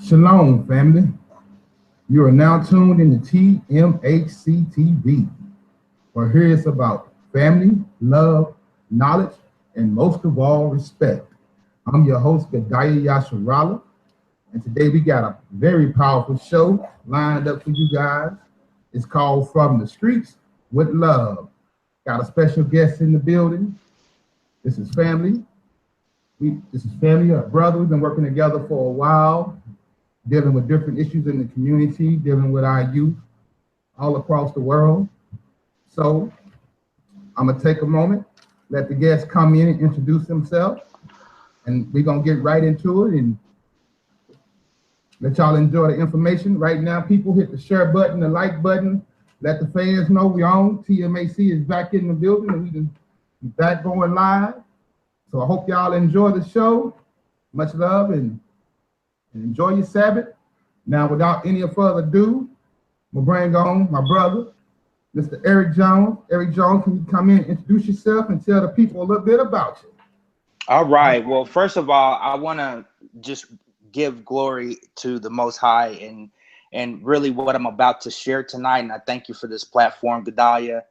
Shalom, family. You are now tuned into TMHC TV, where here it's about family, love, knowledge, and most of all, respect. I'm your host, Gadaya Yasharala, and today we got a very powerful show lined up for you guys. It's called From the Streets with Love. Got a special guest in the building. This is family. This is family, a brother. We've been working together for a while, dealing with different issues in the community, dealing with our youth all across the world. So I'm gonna take a moment, let the guests come in and introduce themselves, and we're gonna get right into it and let y'all enjoy the information. Right now, people hit the share button, the like button, let the fans know we're on. TMAC is back in the building and we can be back going live. So I hope y'all enjoy the show. Much love and enjoy your Sabbath. Now, without any further ado, we'll bring on my brother, Mr. Eric Jones. Eric Jones, can you come in, introduce yourself, and tell the people a little bit about you? All right. Well, first of all, I want to just give glory to the Most High and really what I'm about to share tonight. And I thank you for this platform, Gedalia.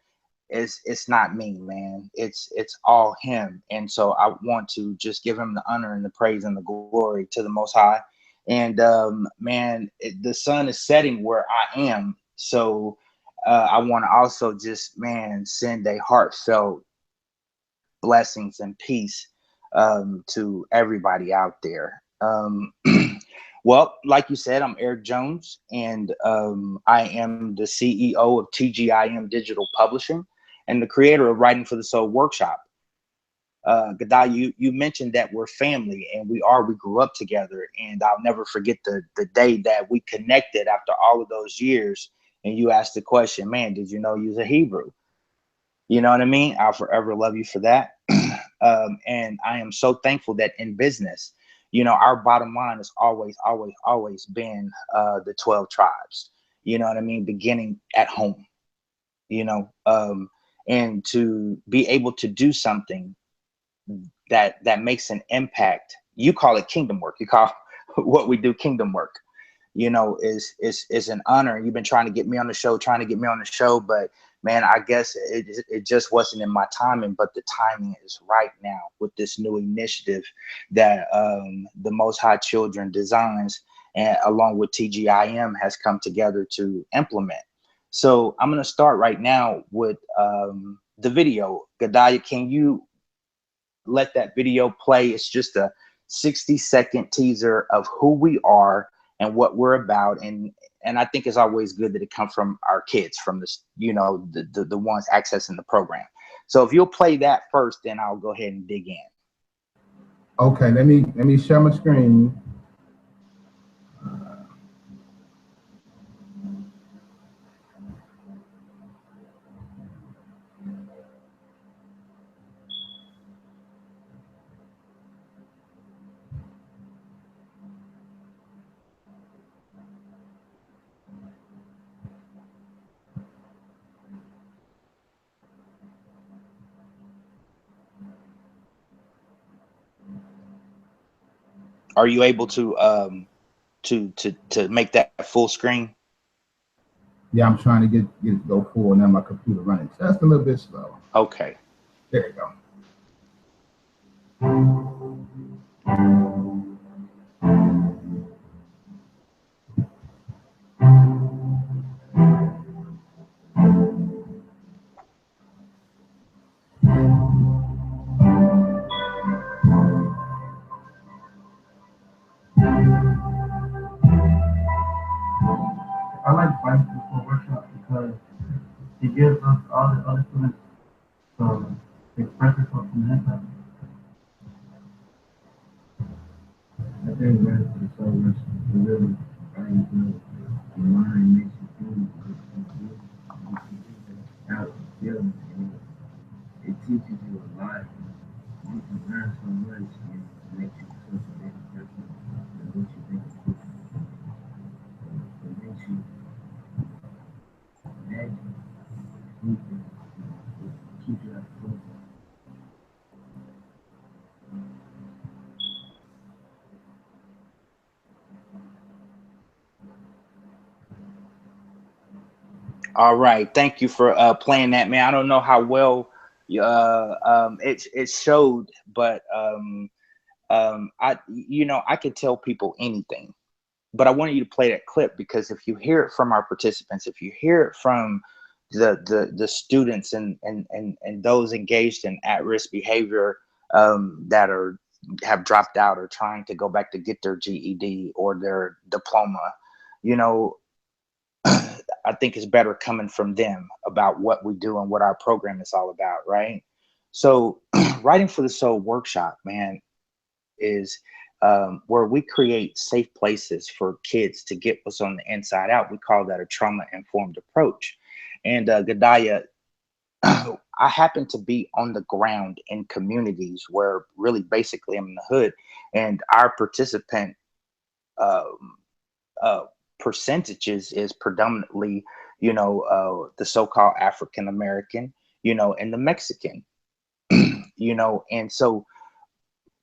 It's not me, man. It's all Him. And so I want to just give Him the honor and the praise and the glory to the Most High. And man, the sun is setting where I am. So I want to also just, man, send a heartfelt blessings and peace to everybody out there. Well, like you said, I'm Eric Jones, and I am the CEO of TGIM Digital Publishing and the creator of Writing for the Soul Workshop. Gadai, you mentioned that we're family, and we grew up together, and I'll never forget the day that we connected after all of those years, and you asked the question, man, did you know you're a Hebrew? You know what I mean? I'll forever love you for that. And I am so thankful that in business, our bottom line has always been the 12 tribes. You know what I mean? Beginning at home, and to be able to do something that makes an impact. You call it kingdom work. You call what we do kingdom work. Is an honor. You've been trying to get me on the show, but man, I guess it just wasn't in my timing, but the timing is right now with this new initiative that the Most High Children Designs and along with TGIM has come together to implement. So I'm going to start right now with the video. Gadaya, can you let that video play? It's just a 60-second teaser of who we are and what we're about, and I think it's always good that it comes from our kids, from this, the ones accessing the program. So if you'll play that first, then I'll go ahead and dig in. Okay, let me share my screen. Are you able to make that full screen? Yeah, I'm trying to get it to go full. Now my computer running just a little bit slow. Okay. There you go. I like Bible for workshop because it gives us all the other students to express themselves from the inside. I think Writing for the Soul workshop is really very good. Your mind makes you feel good. Out feeling it teaches you a lot. You can learn so much and it makes you such a better person than what you think you could. It makes you imagine anything. It keeps you at the forefront. All right, thank you for playing that, man. I don't know how well it showed, but I can tell people anything, but I wanted you to play that clip because if you hear it from our participants, if you hear it from the students and those engaged in at-risk behavior that are have dropped out or trying to go back to get their GED or their diploma, you know, I think it's better coming from them about what we do and what our program is all about, right? So, Writing for the Soul workshop, man, is where we create safe places for kids to get what's on the inside out. We call that a trauma informed approach. And Gadaya, I happen to be on the ground in communities where really basically I'm in the hood, and our participant um, uh, percentages is predominantly, the so-called African American, and the Mexican, and so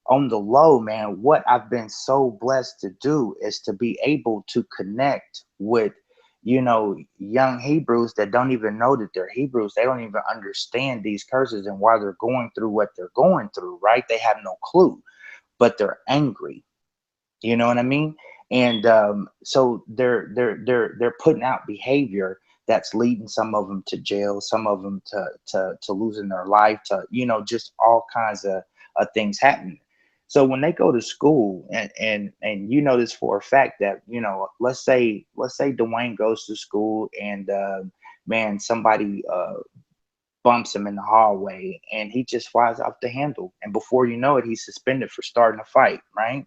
on the low, man, what I've been so blessed to do is to be able to connect with, young Hebrews that don't even know that they're Hebrews. They don't even understand these curses and why they're going through what they're going through, right? They have no clue, but they're angry. You know what I mean? And so they're putting out behavior that's leading some of them to jail, some of them to losing their life, to just all kinds of things happening. So when they go to school, and you know this for a fact that let's say Dwayne goes to school and man, somebody bumps him in the hallway and he just flies off the handle, and before you know it, he's suspended for starting a fight, right?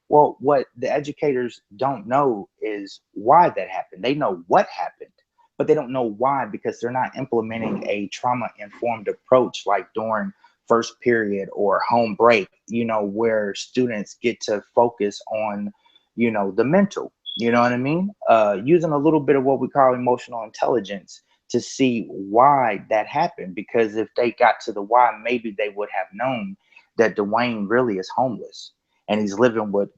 Well, what the educators don't know is why that happened. They know what happened, but they don't know why because they're not implementing a trauma informed approach like during first period or home break, where students get to focus on, the mental, you know what I mean? Using a little bit of what we call emotional intelligence to see why that happened. Because if they got to the why, maybe they would have known that Dwayne really is homeless and he's living with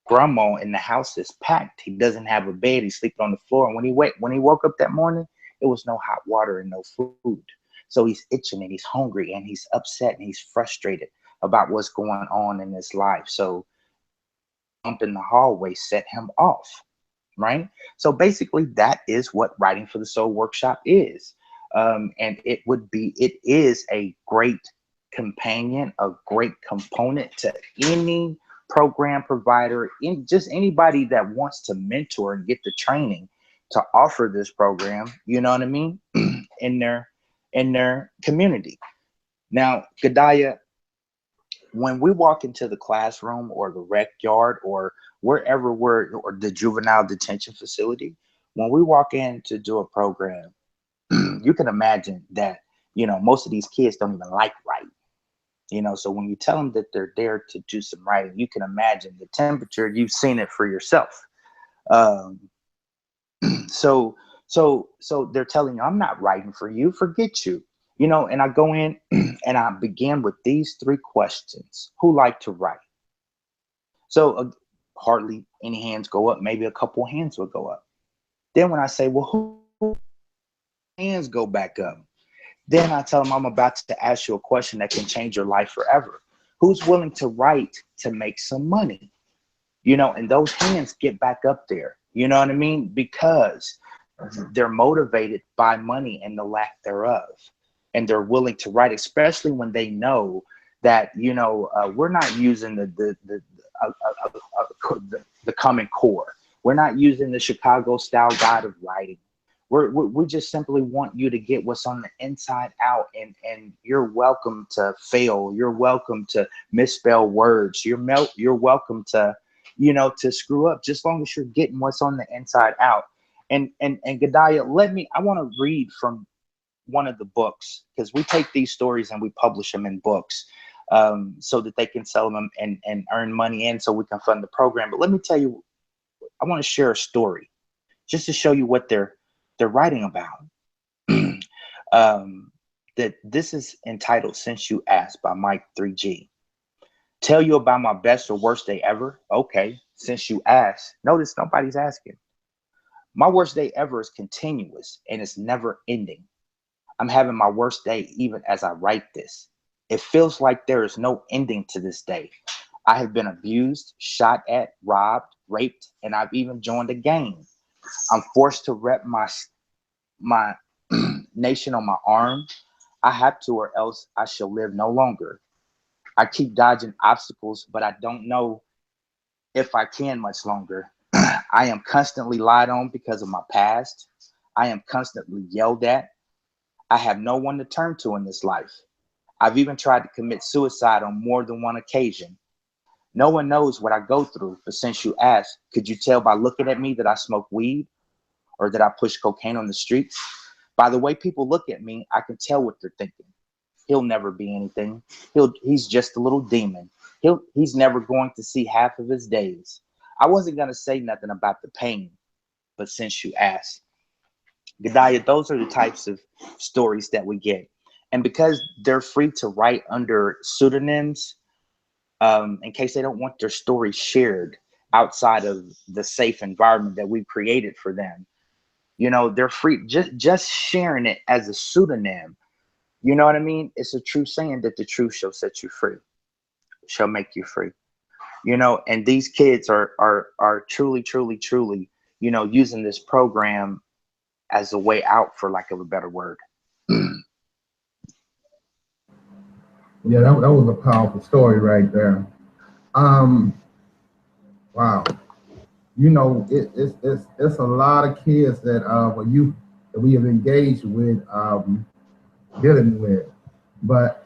grandma and the house is packed. He doesn't have a bed. He's sleeping on the floor. And when he woke up that morning, it was no hot water and no food. So he's itching and he's hungry and he's upset and he's frustrated about what's going on in his life. So bump in the hallway set him off, right? So basically, that is what Writing for the Soul workshop is. And it is a great companion, a great component to any program provider, in just anybody that wants to mentor and get the training to offer this program, you know what I mean, in their community. Now, Gadaya, when we walk into the classroom or the rec yard or wherever or the juvenile detention facility, when we walk in to do a program, you can imagine that, most of these kids don't even like writing. So when you tell them that they're there to do some writing, you can imagine the temperature. You've seen it for yourself. Um, so they're telling you, I'm not writing for you, forget you. And I go in and I begin with these three questions: who like to write? So hardly any hands go up, maybe a couple hands will go up. Then when I say, well, who hands go back up? Then I tell them, I'm about to ask you a question that can change your life forever. Who's willing to write to make some money? And those hands get back up there. You know what I mean? Because they're motivated by money and the lack thereof. And they're willing to write, especially when they know that, we're not using the Common Core. We're not using the Chicago style guide of writing. We just simply want you to get what's on the inside out, and you're welcome to fail. You're welcome to misspell words. You're welcome to, to screw up, just long as you're getting what's on the inside out. And Gadaya, I want to read from one of the books, because we take these stories and we publish them in books, so that they can sell them and earn money, and so we can fund the program. But let me tell you, I want to share a story just to show you what they're writing about. That this is entitled "Since You Asked" by Mike 3G. Tell you about my best or worst day ever? Okay, since you asked. Notice nobody's asking. My worst day ever is continuous and it's never ending. I'm having my worst day even as I write this. It feels like there is no ending to this day. I have been abused, shot at, robbed, raped, and I've even joined a gang. I'm forced to rep my nation on my arm. I have to, or else I shall live no longer. I keep dodging obstacles, but I don't know if I can much longer. I am constantly lied on because of my past. I am constantly yelled at. I have no one to turn to in this life. I've even tried to commit suicide on more than one occasion. No one knows what I go through, but since you asked, could you tell by looking at me that I smoke weed or that I push cocaine on the streets? By the way people look at me, I can tell what they're thinking. He'll never be anything. He's just a little demon. He's never going to see half of his days. I wasn't gonna say nothing about the pain, but since you asked, Gadiah, those are the types of stories that we get. And because they're free to write under pseudonyms, in case they don't want their story shared outside of the safe environment that we've created for them, they're free just sharing it as a pseudonym. You know what I mean? It's a true saying that the truth shall set you free, shall make you free. And these kids are truly, truly, truly, using this program as a way out, for lack of a better word. Yeah, that was a powerful story right there. Um, wow. It's a lot of kids that you that we have engaged with dealing with, but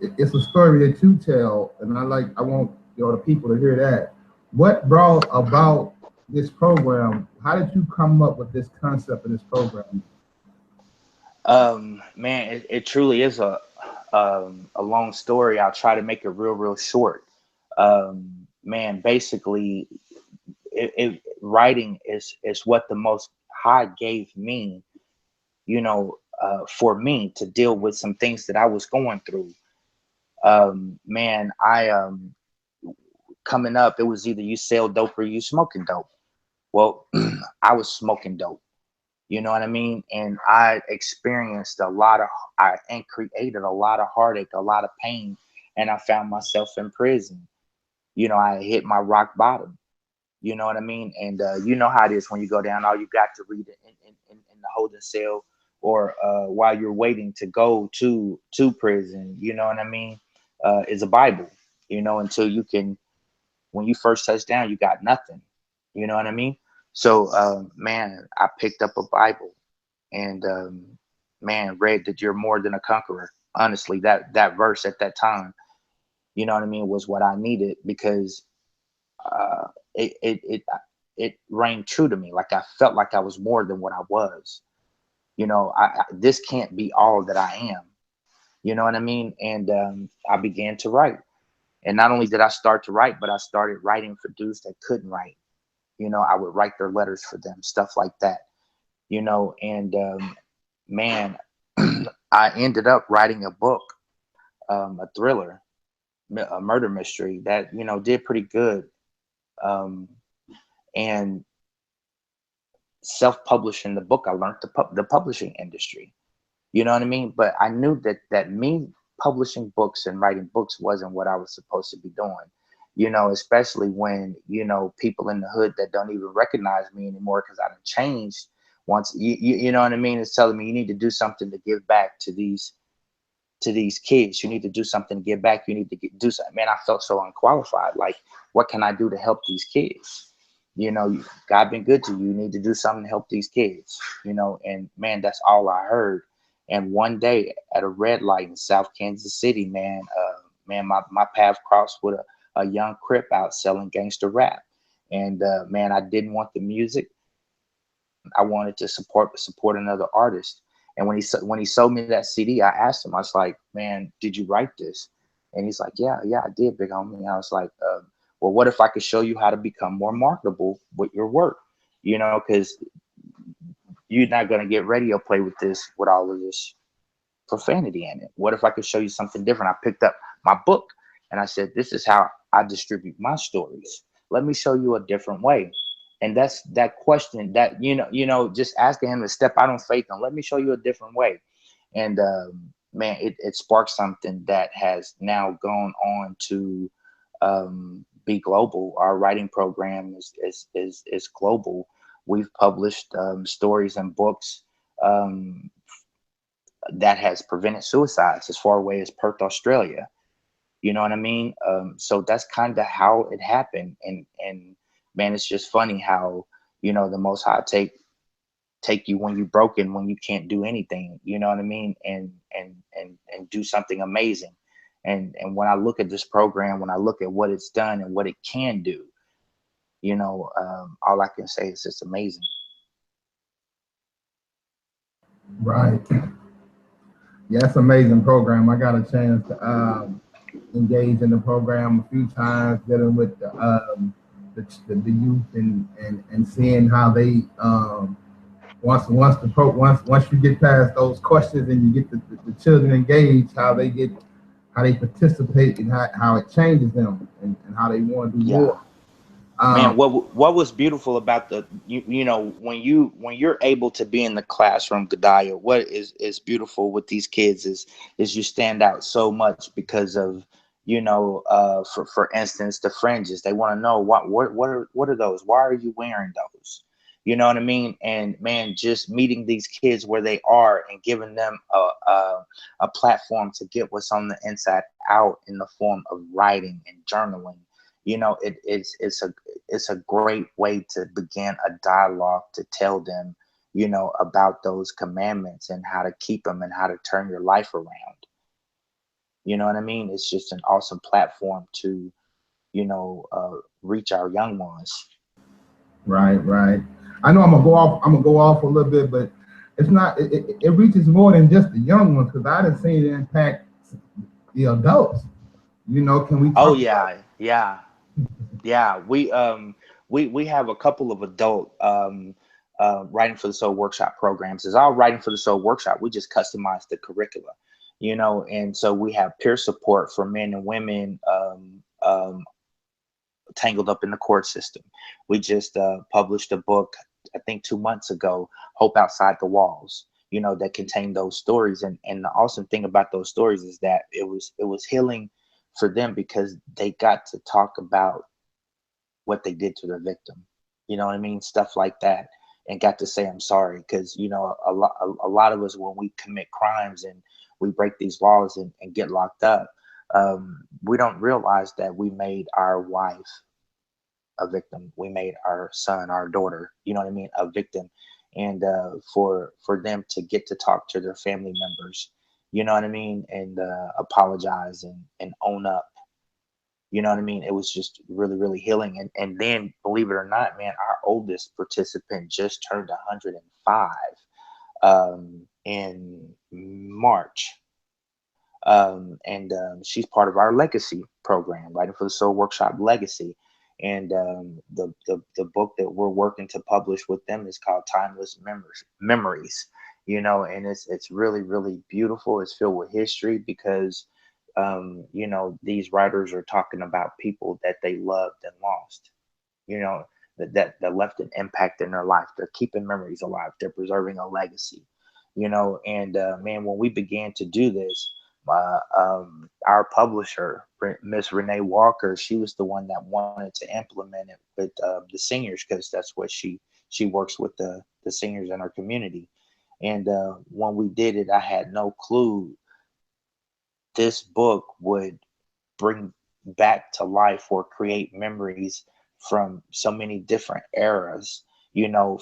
it's a story that you tell, and I want the people to hear that. What brought about this program? How did you come up with this concept of this program? Man, it truly is a long story. I'll try to make it real short. Man, basically, writing is what the Most High gave me, for me to deal with some things that I was going through. Man, I coming up, it was either you sell dope or you smoking dope. Well, I was smoking dope. You know what I mean? And I experienced and created a lot of heartache, a lot of pain, and I found myself in prison. I hit my rock bottom. You know what I mean? And you know how it is when you go down, all you got to read it in the holding cell, or while you're waiting to go to prison, you know what I mean, is a Bible, until you can, when you first touch down, you got nothing. You know what I mean? So, man, I picked up a Bible and, man, read that you're more than a conqueror. Honestly, that verse at that time, you know what I mean, was what I needed, because uh, it, it it it rang true to me. Like I felt like I was more than what I was. This can't be all that I am. You know what I mean? And I began to write. And not only did I start to write, but I started writing for dudes that couldn't write. I would write their letters for them, stuff like that. And man, I ended up writing a book, a thriller, a murder mystery that did pretty good. Um, and self-publishing the book, I learned the publishing industry. You know what I mean? But I knew that me publishing books and writing books wasn't what I was supposed to be doing. Especially when people in the hood that don't even recognize me anymore because I done changed. Once you know what I mean, is telling me you need to do something to give back to these kids. You need to do something to give back. You need to do something. Man, I felt so unqualified. Like, what can I do to help these kids? God been good to you. You need to do something to help these kids. And man, that's all I heard. And one day at a red light in South Kansas City, man, my path crossed with a young Crip out selling gangster rap. And man, I didn't want the music. I wanted to support another artist. And when he sold me that CD, I asked him, I was like, man, did you write this? And he's like, yeah, I did, big homie. And I was like, well, what if I could show you how to become more marketable with your work? Because you're not going to get radio play with all of this profanity in it. What if I could show you something different? I picked up my book and I said, this is how I distribute my stories. Let me show you a different way. And that's that question that, just asking him to step out on faith and let me show you a different way. And man, it sparked something that has now gone on to be global. Our writing program is global. We've published stories and books that has prevented suicides as far away as Perth, Australia. You know what I mean? So that's kind of how it happened. And man, it's just funny how, the Most High take you when you're broken, when you can't do anything, you know what I mean? And do something amazing. And when I look at this program, when I look at what it's done and what it can do, all I can say is it's amazing. Right. Yeah, it's an amazing program. I got a chance to engage in the program a few times, dealing with the youth and seeing how they once you get past those questions and you get the children engaged, how they participate and how it changes them and how they want to do Yeah. more. Man, what was beautiful about when you're able to be in the classroom, Gedaliah, what is beautiful with these kids is you stand out so much because of for instance, the fringes. They want to know what are those? Why are you wearing those? You know what I mean? And man, just meeting these kids where they are and giving them a platform to get what's on the inside out in the form of writing and journaling. It's a great way to begin a dialogue to tell them, about those commandments and how to keep them and how to turn your life around. You know what I mean? It's just an awesome platform to, reach our young ones. Right, right. I know I'm gonna go off. I'm gonna go off a little bit, but it's not. It reaches more than just the young ones because I didn't see it impact the adults. Can we Oh talk about? yeah. We have a couple of adult writing for the soul workshop programs. It's all writing for the soul workshop. We just customize the curricula, and so we have peer support for men and women tangled up in the court system. We just published a book, I think 2 months ago, Hope Outside the Walls, that contained those stories. And the awesome thing about those stories is that it was healing for them because they got to talk about what they did to their victim. You know what I mean? Stuff like that. And got to say I'm sorry because a lot of us, when we commit crimes and we break these laws and get locked up, we don't realize that we made our wife a victim. We made our son, our daughter, you know what I mean, a victim. And for them to get to talk to their family members, you know what I mean, and apologize and own up, you know what I mean. It was just really, really healing. And then, believe it or not, man, our oldest participant just turned 105 in March. And she's part of our legacy program, Writing for the Soul Workshop Legacy. And the book that we're working to publish with them is called Timeless Memories. And it's really, really beautiful. It's filled with history because these writers are talking about people that they loved and lost. You know that left an impact in their life. They're keeping memories alive. They're preserving a legacy. And man, when we began to do this, our publisher, Miss Renee Walker, she was the one that wanted to implement it with the seniors because that's what she works with the seniors in our community. And when we did it, I had no clue this book would bring back to life or create memories from so many different eras,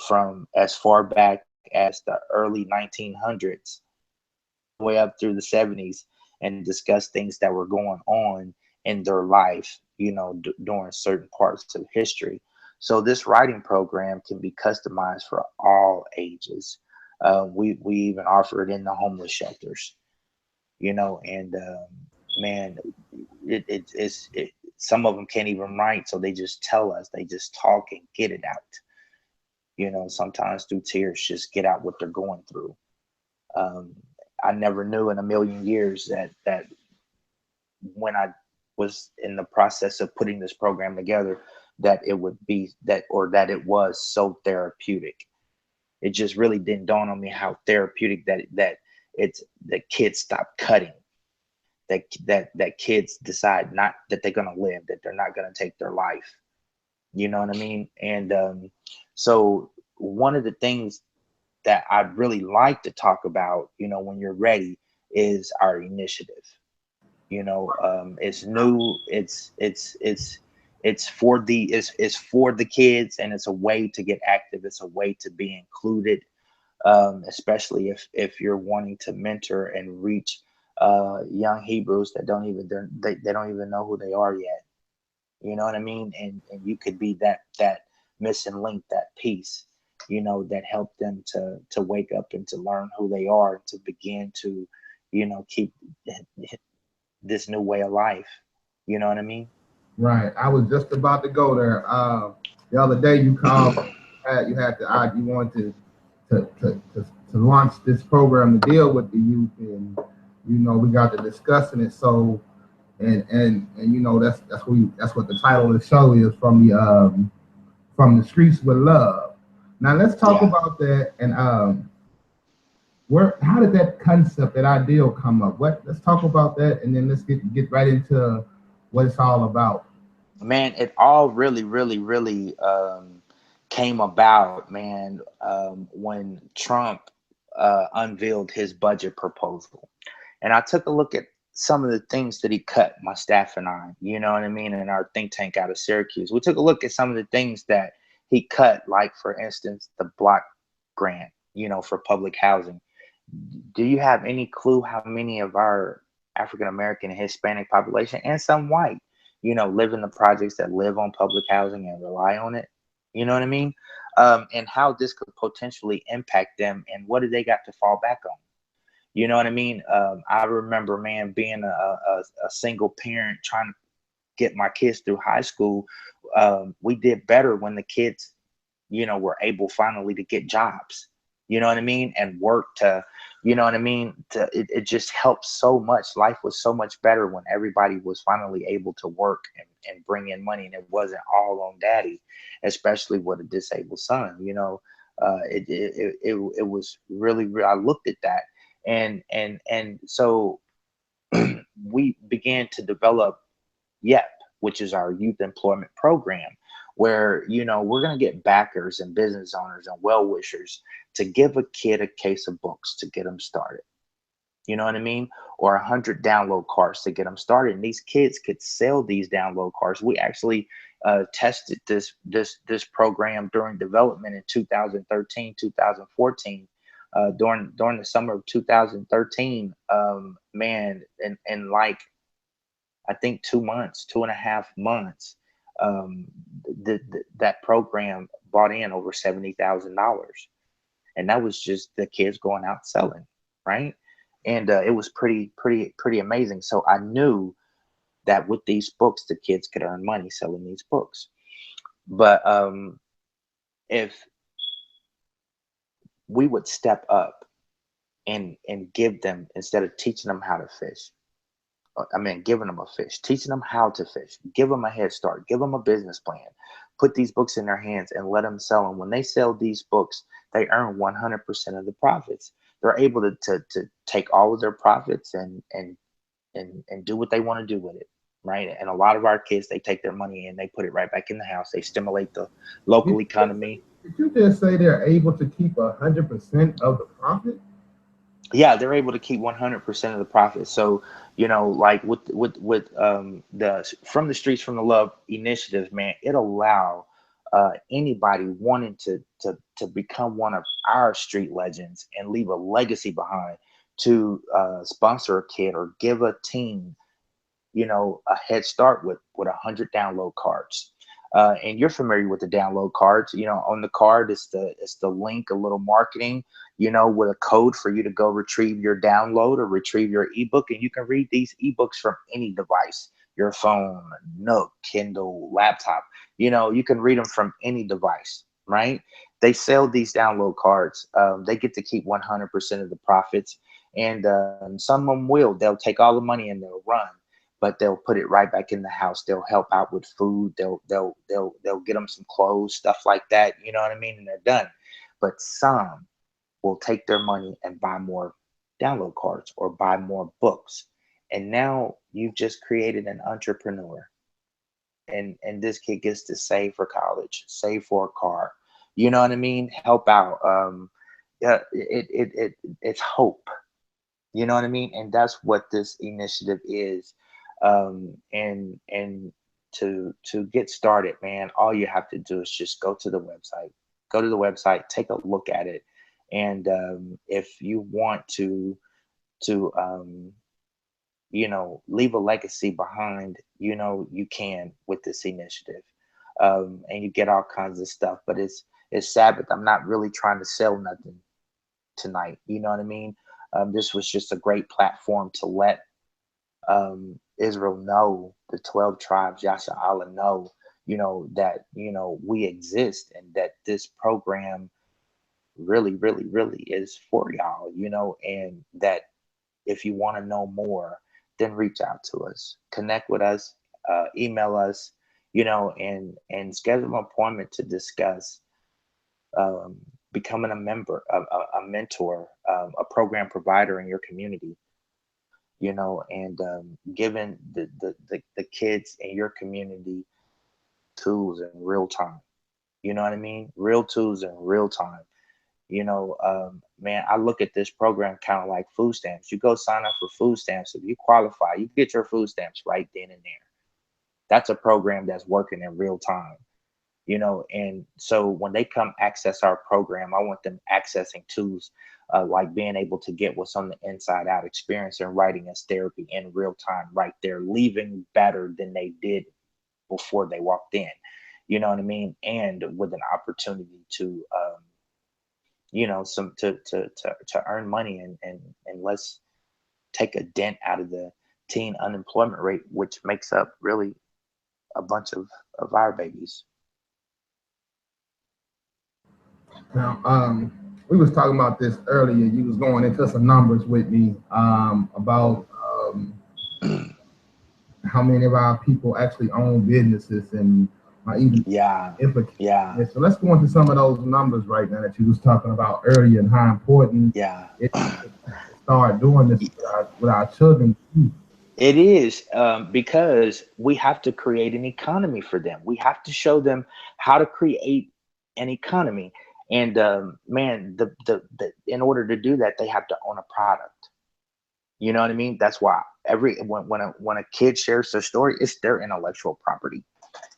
from as far back as the early 1900s, way up through the 70s, and discuss things that were going on in their life, during certain parts of history. So this writing program can be customized for all ages. We even offer it in the homeless shelters, and man, some of them can't even write, so they just tell us, they just talk and get it out. Sometimes through tears, just get out what they're going through. Um, I never knew in a million years that when I was in the process of putting this program together, that it would be that, or that it was so therapeutic. It just really didn't dawn on me how therapeutic that it's that kids stop cutting, that kids decide not that they're gonna live, that they're not gonna take their life. You know what I mean? And so one of the things that I'd really like to talk about, when you're ready, is our initiative. It's new. It's for the kids, and it's a way to get active. It's a way to be included, especially if you're wanting to mentor and reach young Hebrews that they don't even know who they are yet. You know what I mean? And you could be that missing link, that piece, that helped them to wake up and to learn who they are, to begin to, keep this new way of life. You know what I mean? Right. I was just about to go there. The other day you called, you wanted to launch this program to deal with the youth, and we got to discussing it. So that's what the title of the show is, from the streets with love. Now let's talk Yeah. about that, and how did that concept, that ideal come up? Let's talk about that, and then let's get right into what it's all about. Man, it all really, really, really came about, man, when Trump unveiled his budget proposal. And I took a look at some of the things that he cut, my staff and I, you know what I mean, in our think tank out of Syracuse. We took a look at some of the things that he cut, like, for instance, the block grant, for public housing. Do you have any clue how many of our African American and Hispanic population, and some white, live in the projects, that live on public housing and rely on it? You know what I mean? And how this could potentially impact them, and what do they got to fall back on? You know what I mean? I remember, man, being a single parent trying to get my kids through high school. We did better when the kids, were able finally to get jobs. You know what I mean? And work to, you know what I mean? It just helped so much. Life was so much better when everybody was finally able to work and bring in money, and it wasn't all on daddy, especially with a disabled son. It was really, really, I looked at that, and so we began to develop YEP, which is our youth employment program, where, we're going to get backers and business owners and well wishers to give a kid a case of books to get them started. You know what I mean? Or 100 download cards to get them started. And these kids could sell these download cards. We actually tested this program during development in 2013, 2014. During the summer of 2013, man, and like, I think 2 months, 2.5 months, that program brought in over $70,000, and that was just the kids going out selling, right? And it was pretty amazing. So I knew that with these books, the kids could earn money selling these books. But if we would step up and give them, instead of teaching them how to fish, giving them a fish, teaching them how to fish, give them a head start, give them a business plan, put these books in their hands and let them sell them. When they sell these books, they earn 100% of the profits. They're able to take all of their profits and do what they want to do with it, right? And a lot of our kids, they take their money and they put it right back in the house. They stimulate the local economy. Did you just say they're able to keep 100% of the profit? Yeah, they're able to keep 100% of the profit. So, like with the From the Streets from the Love initiative, man, it allow anybody wanting to become one of our street legends and leave a legacy behind to sponsor a kid or give a team, a head start with 100 download cards. And you're familiar with the download cards. On the card, it's the link, a little marketing, with a code for you to go retrieve your download or retrieve your ebook. And you can read these ebooks from any device, your phone, Nook, Kindle, laptop. You can read them from any device, right? They sell these download cards. They get to keep 100% of the profits. And some of them they'll take all the money and they'll run. but they'll put it right back in the house. They'll help out with food. They'll get them some clothes, stuff like that. You know what I mean? And they're done. But some will take their money and buy more download cards or buy more books. And now you've just created an entrepreneur. And this kid gets to save for college, save for a car. You know what I mean? Help out. Yeah, it's hope. You know what I mean? And that's what this initiative is. And to get started, man, all you have to do is just go to the website. Go to the website, take a look at it, and if you want to leave a legacy behind, you can with this initiative, and you get all kinds of stuff. But it's Sabbath. I'm not really trying to sell nothing tonight. You know what I mean? This was just a great platform to let Israel know, the 12 tribes, Yasha Allah know, that, we exist, and that this program really, really, really is for y'all, and that if you want to know more, then reach out to us, connect with us, email us, and schedule an appointment to discuss becoming a member, a mentor, a program provider in your community, and giving the kids in your community tools in real time. You know what I mean? Real tools in real time. Man, I look at this program kind of like food stamps. You go sign up for food stamps. If you qualify, you get your food stamps right then and there. That's a program that's working in real time. And so when they come access our program, I want them accessing tools like being able to get what's on the inside out, experience and writing as therapy in real time, right there, leaving better than they did before they walked in. You know what I mean? And with an opportunity to, to earn money and let's take a dent out of the teen unemployment rate, which makes up really a bunch of our babies. Now, we was talking about this earlier. You was going into some numbers with me about how many of our people actually own businesses and even implications. So let's go into some of those numbers right now that you was talking about earlier, and how important it is to start doing this with our children. It is, because we have to create an economy for them. We have to show them how to create an economy. And man, the in order to do that, they have to own a product. You know what I mean? That's why when a kid shares their story, it's their intellectual property.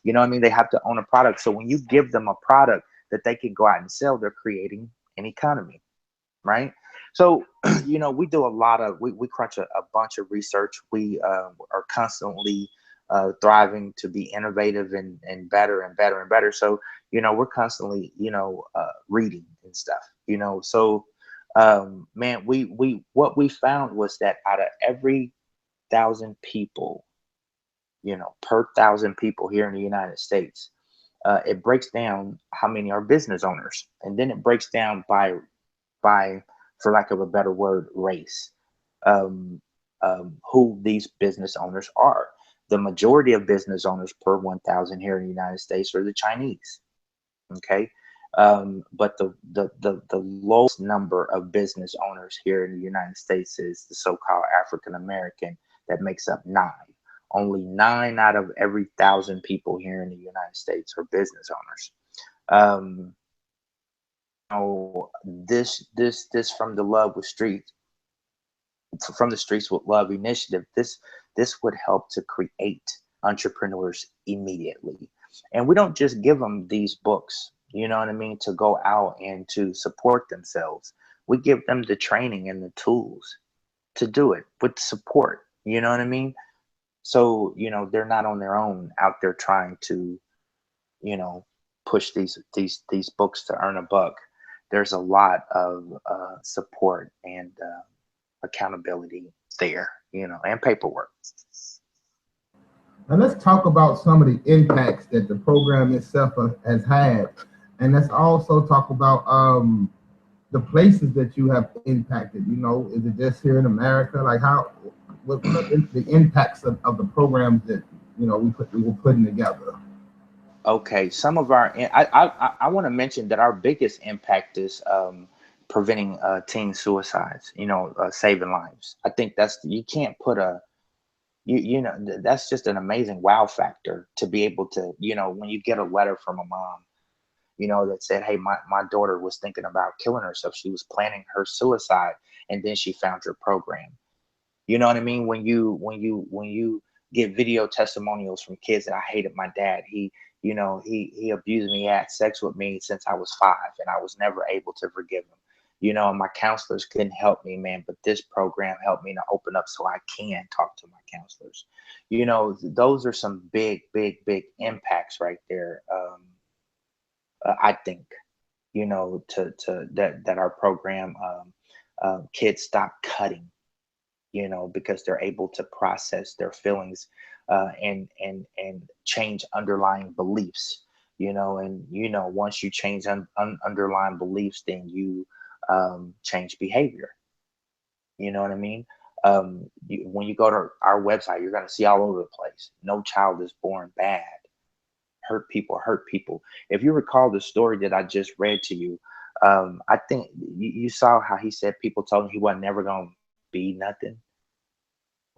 You know what I mean? They have to own a product. So when you give them a product that they can go out and sell, they're creating an economy, right? So, we do a lot of, we crunch a bunch of research. We are constantly thriving to be innovative and better and better and better. So, we're constantly, reading and stuff, so, man, what we found was that out of every 1,000 people, per 1,000 people here in the United States, it breaks down how many are business owners. And then it breaks down by, for lack of a better word, race, who these business owners are. The majority of business owners per 1,000 here in the United States are the Chinese. Okay. But the lowest number of business owners here in the United States is the so-called African American, that makes up 9. Only 9 out of every 1,000 people here in the United States are business owners. This from the from the Streets with Love initiative, this would help to create entrepreneurs immediately. And we don't just give them these books, you know what I mean, to go out and to support themselves. We give them the training and the tools to do it with support, you know what I mean? So, they're not on their own out there trying to, push these books to earn a buck. There's a lot of support and accountability there, and paperwork. And let's talk about some of the impacts that the program itself has had. And let's also talk about the places that you have impacted. Is it just here in America? Like, how, what are the impacts of the programs that we were putting together? Okay, some of our I want to mention that our biggest impact is preventing teen suicides. Saving lives. I think that's you can't put a that's just an amazing wow factor to be able to when you get a letter from a mom that said, hey, my daughter was thinking about killing herself. She was planning her suicide, and then she found your program. You know what I mean? When you get video testimonials from kids that I hated my dad. He abused me, had sex with me since I was 5, and I was never able to forgive him. And my counselors couldn't help me, man, but this program helped me to open up so I can talk to my counselors. Those are some big, big, big impacts right there. I think, to that our program, kids stop cutting, because they're able to process their feelings, and change underlying beliefs, and once you change underlying beliefs, then you change behavior. You know what I mean? When you go to our website, you're going to see all over the place. No child is born bad. Hurt people hurt people. If you recall the story that I just read to you, I think you saw how he said people told him he wasn't never going to be nothing.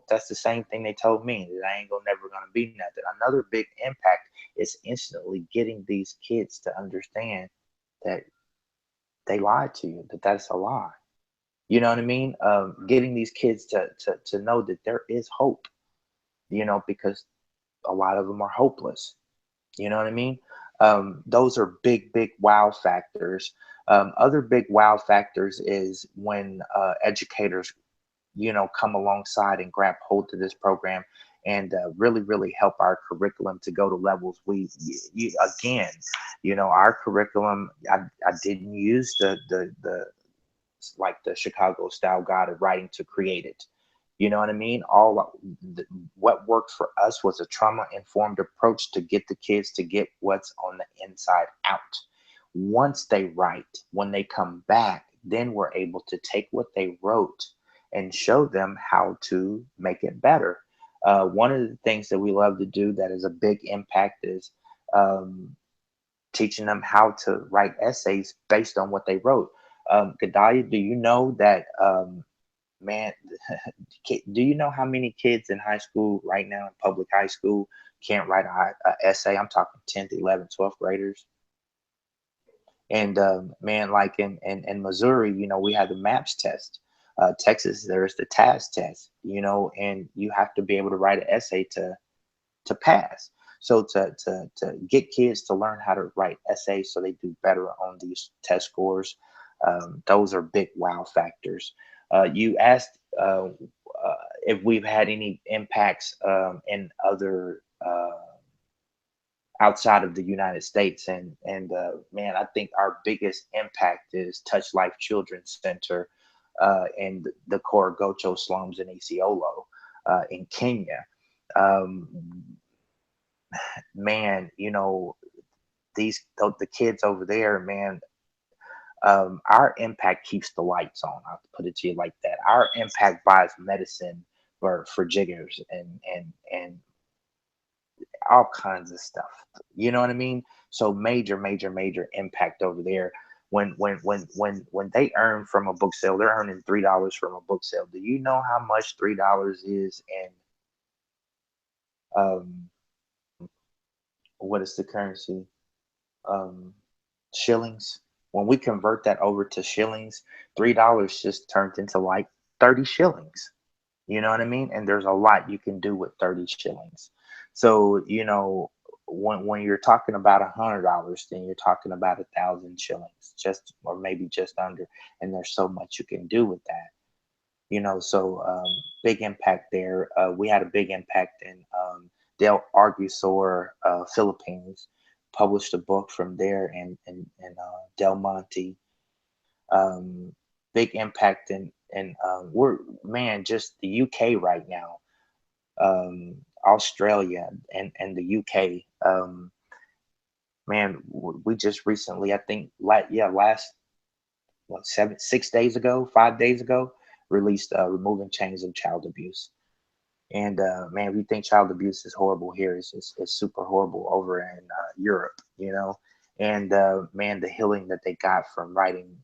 That's the same thing they told me, that I ain't gonna never gonna be nothing. Another big impact is instantly getting these kids to understand that they lied to you, that that's a lie. You know what I mean? Getting these kids to know that there is hope, because a lot of them are hopeless. You know what I mean? Those are big, big wow factors. Other big wow factors is when educators come alongside and grab hold to this program and really, really help our curriculum to go to levels again, our curriculum, I didn't use the like the Chicago style guide of writing to create it. You know what I mean? What worked for us was a trauma informed approach to get the kids to get what's on the inside out. Once they write, when they come back, then we're able to take what they wrote and show them how to make it better. One of the things that we love to do that is a big impact is teaching them how to write essays based on what they wrote. Gedalia, do you know that, man, do you know how many kids in high school right now, in public high school, can't write a essay? I'm talking 10th, 11th, 12th graders. And man, like in Missouri, we have the MAPS test. Texas, there's the TAS test, and you have to be able to write an essay to pass. So to get kids to learn how to write essays so they do better on these test scores, those are big wow factors. You asked if we've had any impacts in other outside of the United States, and man, I think our biggest impact is Touch Life Children's Center in the Korogocho slums in Isiolo in Kenya. Man, the kids over there, man, our impact keeps the lights on. I'll put it to you like that. Our impact buys medicine for jiggers and all kinds of stuff. You know what I mean? So major, major, major impact over there. When they earn from a book sale, they're earning $3 from a book sale. Do you know how much $3 is in um what is the currency? Um Shillings. When we convert that over to shillings, $3 just turned into like 30 shillings. You know what I mean? And there's a lot you can do with 30 shillings. So, when you're talking about $100, then you're talking about 1,000 shillings, just or maybe just under. And there's so much you can do with that. So big impact there. We had a big impact in Del Argusor, Philippines. Published a book from there, and Del Monte. Big impact in we're man, just the UK right now, Australia and the UK. Man, we just recently, I think, last 6 days ago, 5 days ago, released Removing Chains of Child Abuse. And man, we think child abuse is horrible here. It's super horrible over in Europe, you know. And man, the healing that they got from writing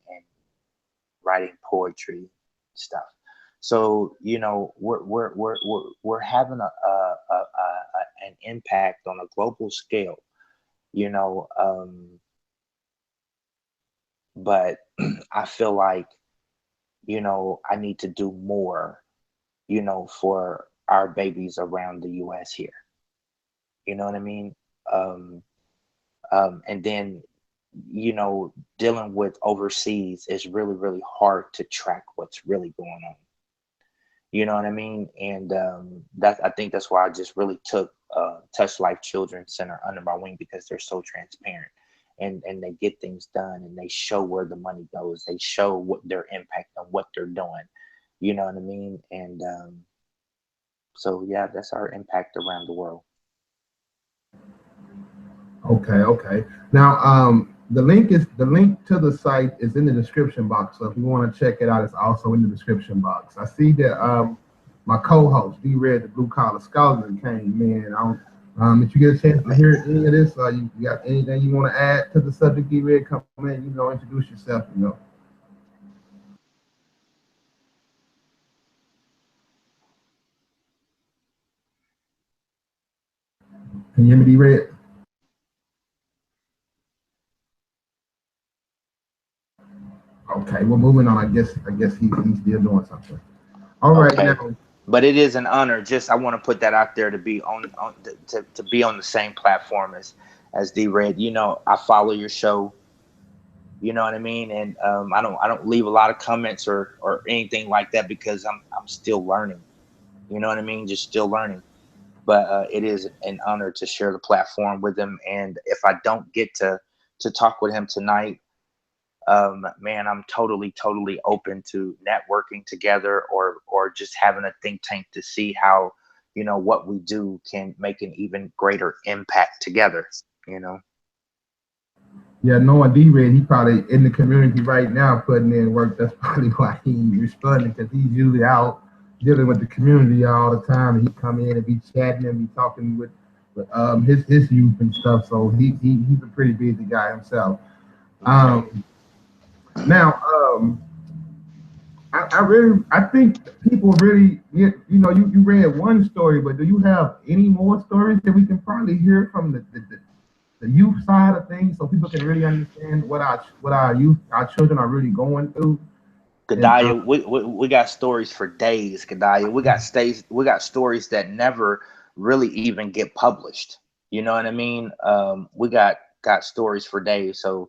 poetry stuff. So you know, we're having an impact on a global scale, you know. But I feel like, you know, I need to do more, you know, for our babies around the U.S. here. You know what I mean? Um, and then, you know, dealing with overseas is really, really hard to track what's really going on. You know what I mean? And that I think that's why I just really took Touch Life Children's Center under my wing, because they're so transparent, and they get things done, and they show where the money goes. They show what their impact and what they're doing. You know what I mean? And so yeah, that's our impact around the world. Okay, okay. Now, the link to the site is in the description box. So if you want to check it out, it's also in the description box. I see that my co-host D Red, the Blue Collar Scholar, came in. I don't, if you get a chance to hear any of this, you got anything you want to add to the subject, D Red, come in. You know, introduce yourself. You know, can you hear me, D Red? Okay, we're moving on. I guess he's still doing something. All right, Okay, now. but it is an honor. Just I want to put that out there to be on to be on the same platform as D Red. You know, I follow your show. You know what I mean? And I don't leave a lot of comments or anything like that, because I'm still learning. You know what I mean? Just still learning. But it is an honor to share the platform with him. And if I don't get to talk with him tonight, man, I'm totally open to networking together, or just having a think tank to see how, you know, what we do can make an even greater impact together. You know. Yeah, knowing D-Red, he probably in the community right now putting in work. That's probably why he ain't responding, because he's usually out dealing with the community all the time. And he come in and be chatting and be talking with his youth and stuff. So he's a pretty busy guy himself. Okay. Um, now, I think people really, you know, you read one story, but do you have any more stories that we can probably hear from the youth side of things, so people can really understand what our youth, our children are really going through? And Gadaya, we got stories for days, Gadaya. We got stories that never really even get published. You know what I mean? We got stories for days. So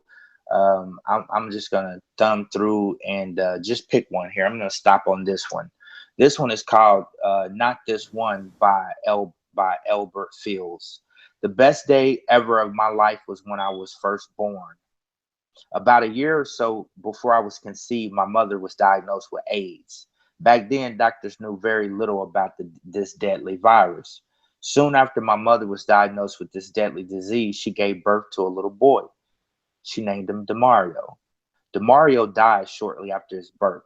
I'm just gonna thumb through and just pick one here. I'm gonna stop on this one. This one is called "Not This One" by Albert Fields. The best day ever of my life was when I was first born. About a year or so before I was conceived, my mother was diagnosed with AIDS. Back then, doctors knew very little about this deadly virus. Soon after my mother was diagnosed with this deadly disease, she gave birth to a little boy. She named him Demario. Demario died shortly after his birth.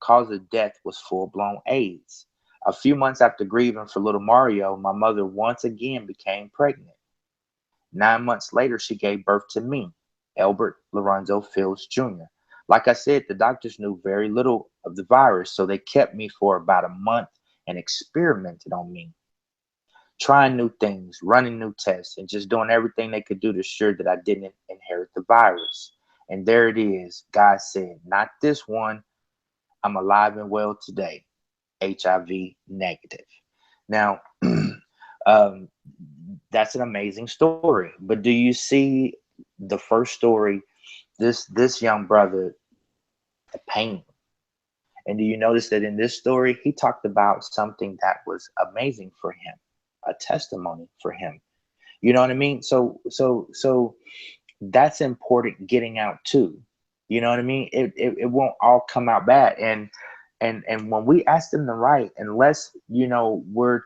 Cause of death was full-blown AIDS. A few months after grieving for little Mario, my mother once again became pregnant. 9 months later, she gave birth to me, Albert Lorenzo Fields Jr. Like I said, the doctors knew very little of the virus, so they kept me for about a month and experimented on me, trying new things, running new tests, and just doing everything they could do to ensure that I didn't inherit the virus. And there it is. God said, not this one. I'm alive and well today, HIV negative. Now, um, that's an amazing story. But do you see the first story? This young brother, the pain. And do you notice that in this story, he talked about something that was amazing for him, a testimony for him. You know what I mean? So that's important getting out too. You know what I mean? It won't all come out bad. And when we ask them to write, unless you know we're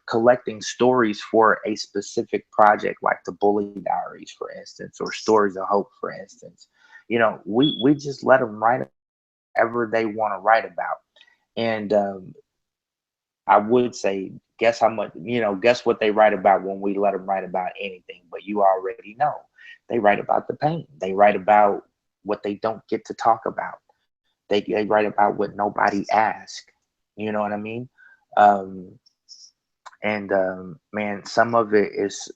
collecting stories for a specific project like the Bully Diaries, for instance, or Stories of Hope, for instance, you know, we just let them write whatever they want to write about. And I would say, guess how much, guess what they write about when we let them write about anything. But you already know. They write about the pain. They write about what they don't get to talk about. They write about what nobody asked. You know what I mean? Um, and man, some of it is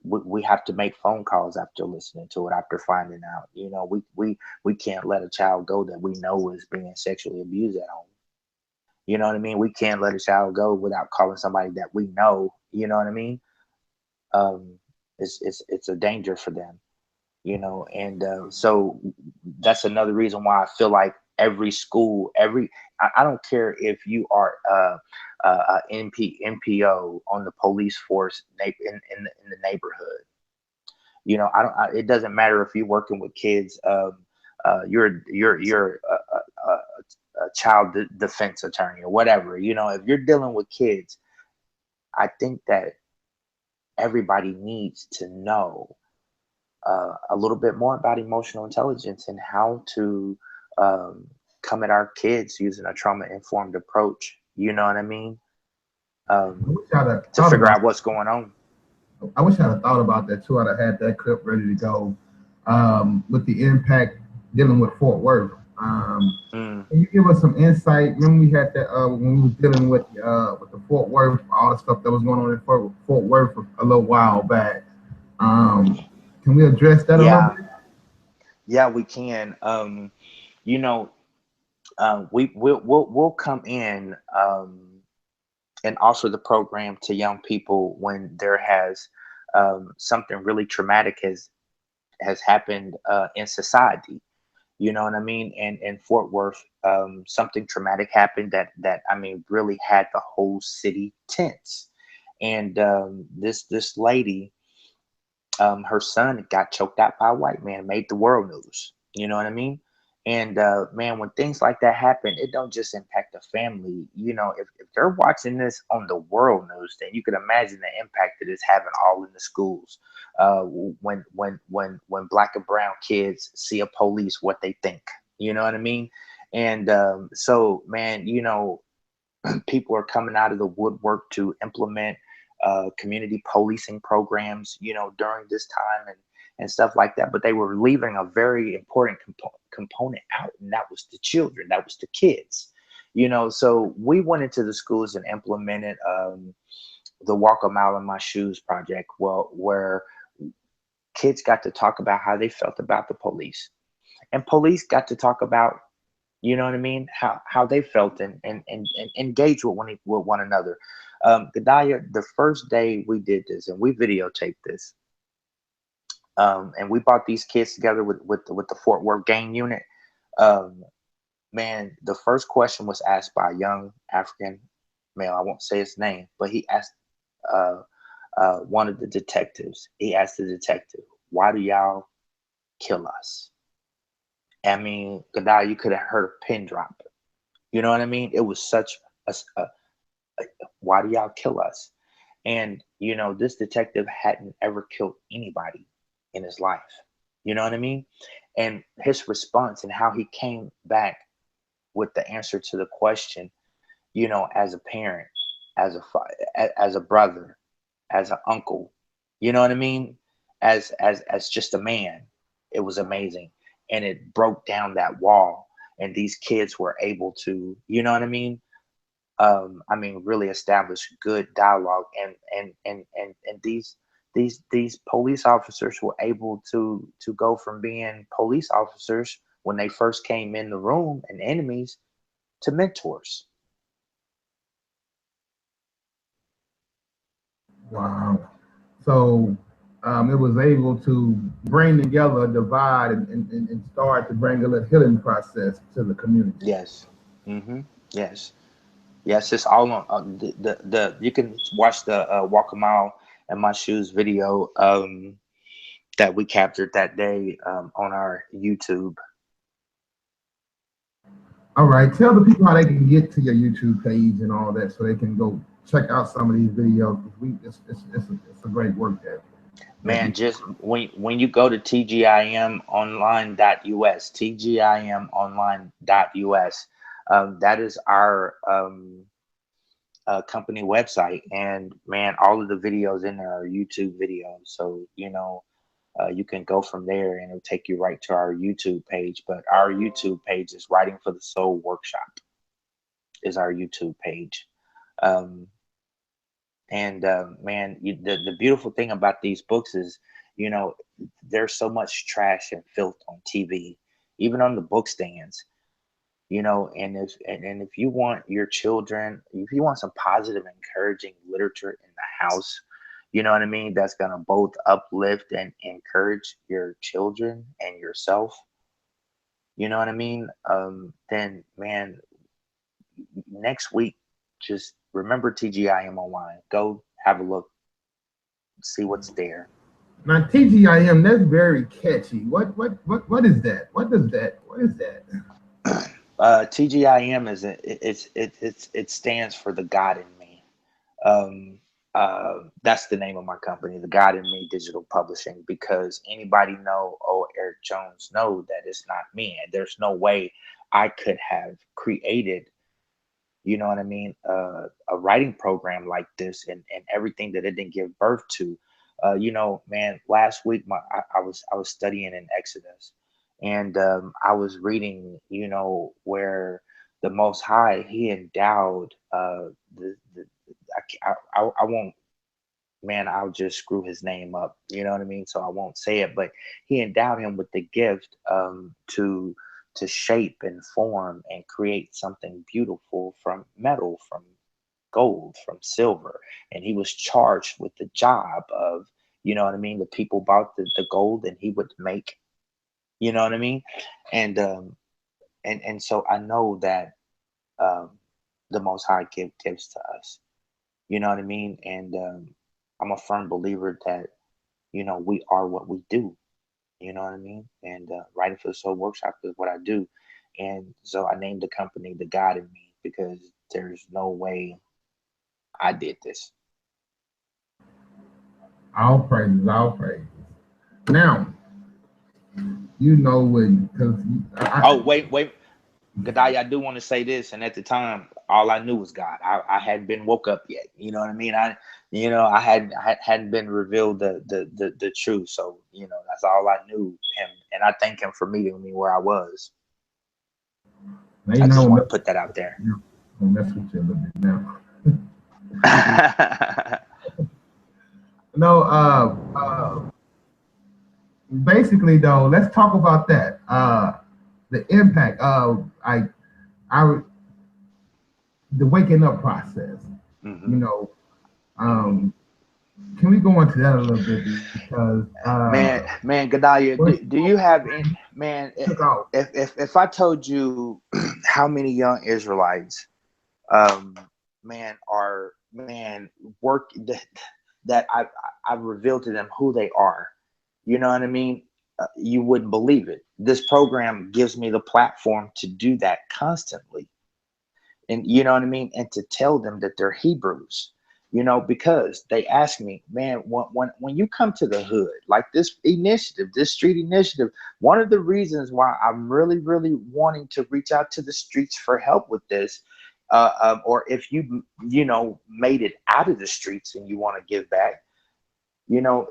we have to make phone calls after listening to it, after finding out. We can't let a child go that we know is being sexually abused at home. You know what I mean? We can't let a child go without calling somebody that we know. You know what I mean? Um, it's a danger for them. And so that's another reason why I feel like every school, I don't care if you are NPO on the police force in the neighborhood. I don't. It doesn't matter if you're working with kids. You're a child defense attorney or whatever. If you're dealing with kids, I think that everybody needs to know a little bit more about emotional intelligence and how to come at our kids using a trauma-informed approach. You know what I mean? To figure out what's going on. I wish I'd have thought about that too. I'd have had that clip ready to go with the impact dealing with Fort Worth. Can you give us some insight? Remember we had that when we were dealing with the Fort Worth, all the stuff that was going on in Fort Worth a little while back. Can we address that a little bit? Yeah, we can. We'll come in and offer the program to young people when there has something really traumatic has happened in society. You know what I mean? And in Fort Worth, something traumatic happened that I mean really had the whole city tense. And this lady, her son got choked out by a white man, made the world news. You know what I mean? And man, when things like that happen, it don't just impact the family. If they're watching this on the world news, then you can imagine the impact that it's having all in the schools. When black and brown kids see a police, what they think. You know what I mean? And so, man, people are coming out of the woodwork to implement community policing programs, during this time and stuff like that. But they were leaving a very important component out, and that was the children, that was the kids. So we went into the schools and implemented the Walk a Mile in My Shoes project, where kids got to talk about how they felt about the police, and police got to talk about, you know what I mean, how they felt and engage with one another. Gedalia, the first day we did this, and we videotaped this, and we brought these kids together with the Fort Worth gang unit. Man, the first question was asked by a young African male. I won't say his name, but he asked one of the detectives. He asked the detective, "Why do y'all kill us?" I mean, Gedalia, you could have heard a pin drop. You know what I mean? It was such a why do y'all kill us? And this detective hadn't ever killed anybody in his life. You know what I mean? And his response and how he came back with the answer to the question, as a parent, as a brother, as an uncle, you know what I mean? As just a man, it was amazing. And it broke down that wall. And these kids were able to, you know what I mean? Really establish good dialogue, and these police officers were able to go from being police officers when they first came in the room and enemies to mentors. Wow. So it was able to bring together a divide and start to bring a little healing process to the community. Yes. Yes. Yes, it's all on the you can watch the Walk a Mile in My Shoes video that we captured that day on our YouTube. All right, tell the people how they can get to your YouTube page and all that, so they can go check out some of these videos. It's a great work there. Man, just when you go to tgimonline.us, tgimonline.us, That is our company website, and man, all of the videos in there are YouTube videos. So you can go from there, and it'll take you right to our YouTube page. But our YouTube page is Writing for the Soul Workshop. Is our YouTube page. Um, and man, the beautiful thing about these books is, there's so much trash and filth on TV, even on the book stands. And if you want your children, if you want some positive, encouraging literature in the house, you know what I mean, that's gonna both uplift and encourage your children and yourself. You know what I mean? Then man, next week, just remember TGIM online. Go have a look, see what's there. Now TGIM, that's very catchy. What is that? What is that? TGIM it stands for the God in me. Um, that's the name of my company, the God in Me Digital Publishing. Because anybody know, Eric Jones, know that it's not me, and there's no way I could have created, you know what I mean, a writing program like this, and everything that it didn't give birth to. Man, last week I was studying in Exodus, and I was reading, where the Most High, he endowed the I won't, man, I'll just screw his name up, you know what I mean? So I won't say it, but he endowed him with the gift to shape and form and create something beautiful from metal, from gold, from silver. And he was charged with the job of, you know what I mean, the people bought the gold, and he would make, you know what I mean? And and so I know that um the Most High gives to us. You know what I mean? And I'm a firm believer that, we are what we do. You know what I mean? And Writing for the Soul Workshop is what I do. And so I named the company The God in Me, because there's no way I did this. All praises, all praises. Now, because Oh, wait. Gadai, I do want to say this. And at the time, all I knew was God. I hadn't been woke up yet. You know what I mean? I hadn't been revealed the truth. So, that's all I knew him. And I thank him for meeting me where I was. I just want to put that out there. I'll mess with you a little bit now. No, basically though, let's talk about that. The impact of the waking up process. Mm-hmm. Can we go into that a little bit? Because man, Gadaya, do you have any, man? If I told you how many young Israelites, work that I've revealed to them who they are, you know what I mean? You wouldn't believe it. This program gives me the platform to do that constantly, and you know what I mean, and to tell them that they're Hebrews. Because they ask me, man, when you come to the hood, like this initiative, this street initiative, one of the reasons why I'm really, really wanting to reach out to the streets for help with this, or if made it out of the streets and you want to give back,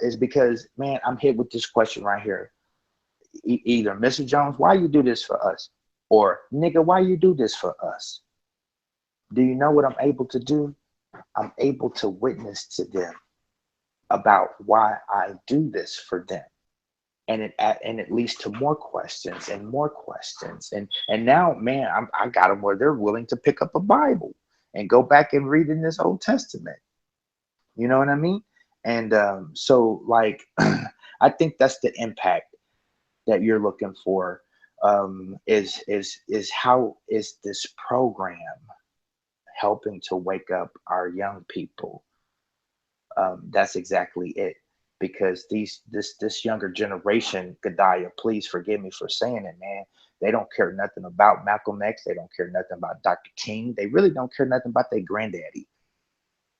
is because, man, I'm hit with this question right here. Either Mr. Jones, why you do this for us? Or nigga, why you do this for us? Do you know what I'm able to do? I'm able to witness to them about why I do this for them. And it leads to more questions and more questions. And now, man, I got them where they're willing to pick up a Bible and go back and read in this Old Testament. You know what I mean? And so, like, I think that's the impact that you're looking for. Is how is this program helping to wake up our young people? That's exactly it. Because this younger generation, Gadaya, please forgive me for saying it, man. They don't care nothing about Malcolm X. They don't care nothing about Dr. King. They really don't care nothing about their granddaddy.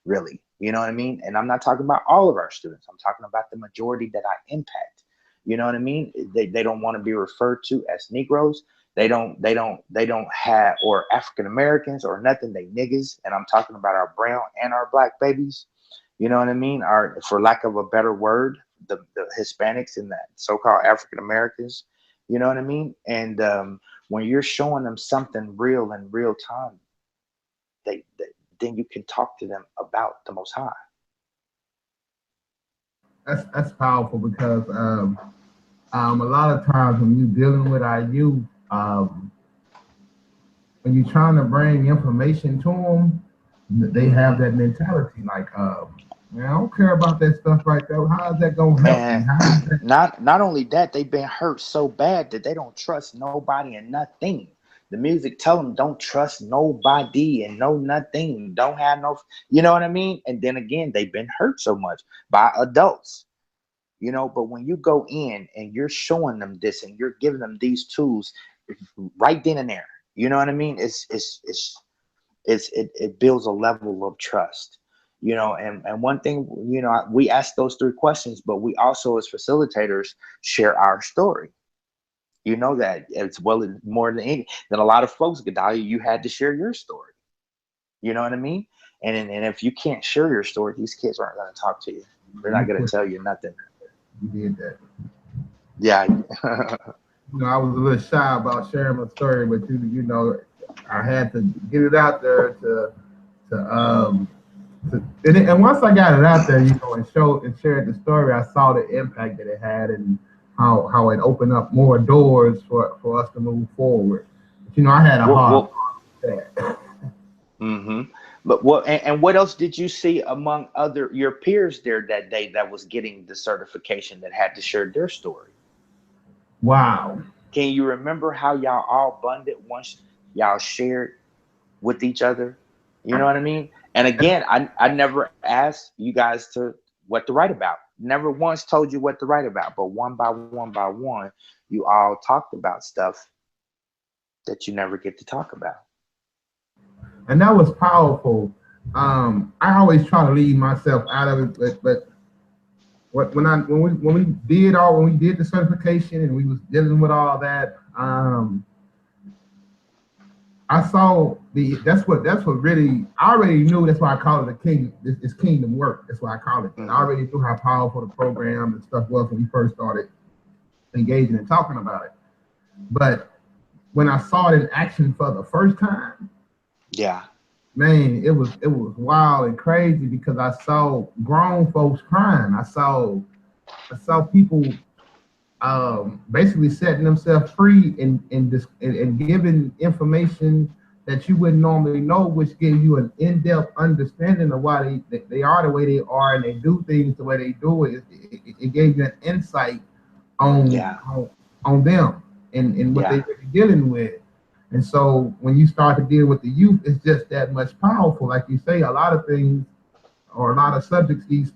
Really, you know what I mean? And I'm not talking about all of our students. I'm talking about the majority that I impact. You know what I mean? They don't want to be referred to as Negroes. They don't have, or African Americans or nothing, they niggas. And I'm talking about our brown and our black babies. You know what I mean? Our, for lack of a better word, the Hispanics and the so-called African Americans. You know what I mean? And when you're showing them something real in real time, they then you can talk to them about the Most High. That's powerful because a lot of times when you're dealing with our youth, when you're trying to bring information to them, they have that mentality like, man, I don't care about that stuff right there. How is that gonna help me? Man, How is that? not only that, they've been hurt so bad that they don't trust nobody and nothing. The music tell them don't trust nobody and no nothing. Don't have no, you know what I mean? And then again, they've been hurt so much by adults, you know. But when you go in and you're showing them this and you're giving them these tools right then and there, you know what I mean? It builds a level of trust, you know. And one thing, you know, we ask those three questions, but we also as facilitators share our story. You know that as well as more than a lot of folks, Gedalia, you had to share your story. You know what I mean? And if you can't share your story, these kids aren't going to talk to you. They're not going to tell you nothing. You did that. Yeah. You know, I was a little shy about sharing my story, but you know, I had to get it out there and once I got it out there, you know, and shared the story, I saw the impact that it had and how it opened up more doors for us to move forward. But you know, I had a hard that. Mm-hmm. But what and what else did you see among other your peers there that day that was getting the certification that had to share their story? Wow. Can you remember how y'all all bonded once y'all shared with each other? You know what I mean? And again, I never asked you guys to what to write about. Never once told you what to write about, but one by one, you all talked about stuff that you never get to talk about. And that was powerful. I always try to leave myself out of it, but when we did the certification and we was dealing with all that, I saw that's what really I already knew. That's why I call it a king. It's kingdom work. That's why I call it. Mm-hmm. I already knew how powerful the program and stuff was when we first started engaging and talking about it. But when I saw it in action for the first time, yeah, man, it was wild and crazy because I saw grown folks crying. I saw people basically setting themselves free and giving information that you wouldn't normally know, which gives you an in-depth understanding of why they are the way they are and they do things the way they do it. It gave you an insight on yeah, on them and what yeah, they're really dealing with. And so when you start to deal with the youth, it's just that much powerful. Like you say, a lot of things or a lot of subjects, the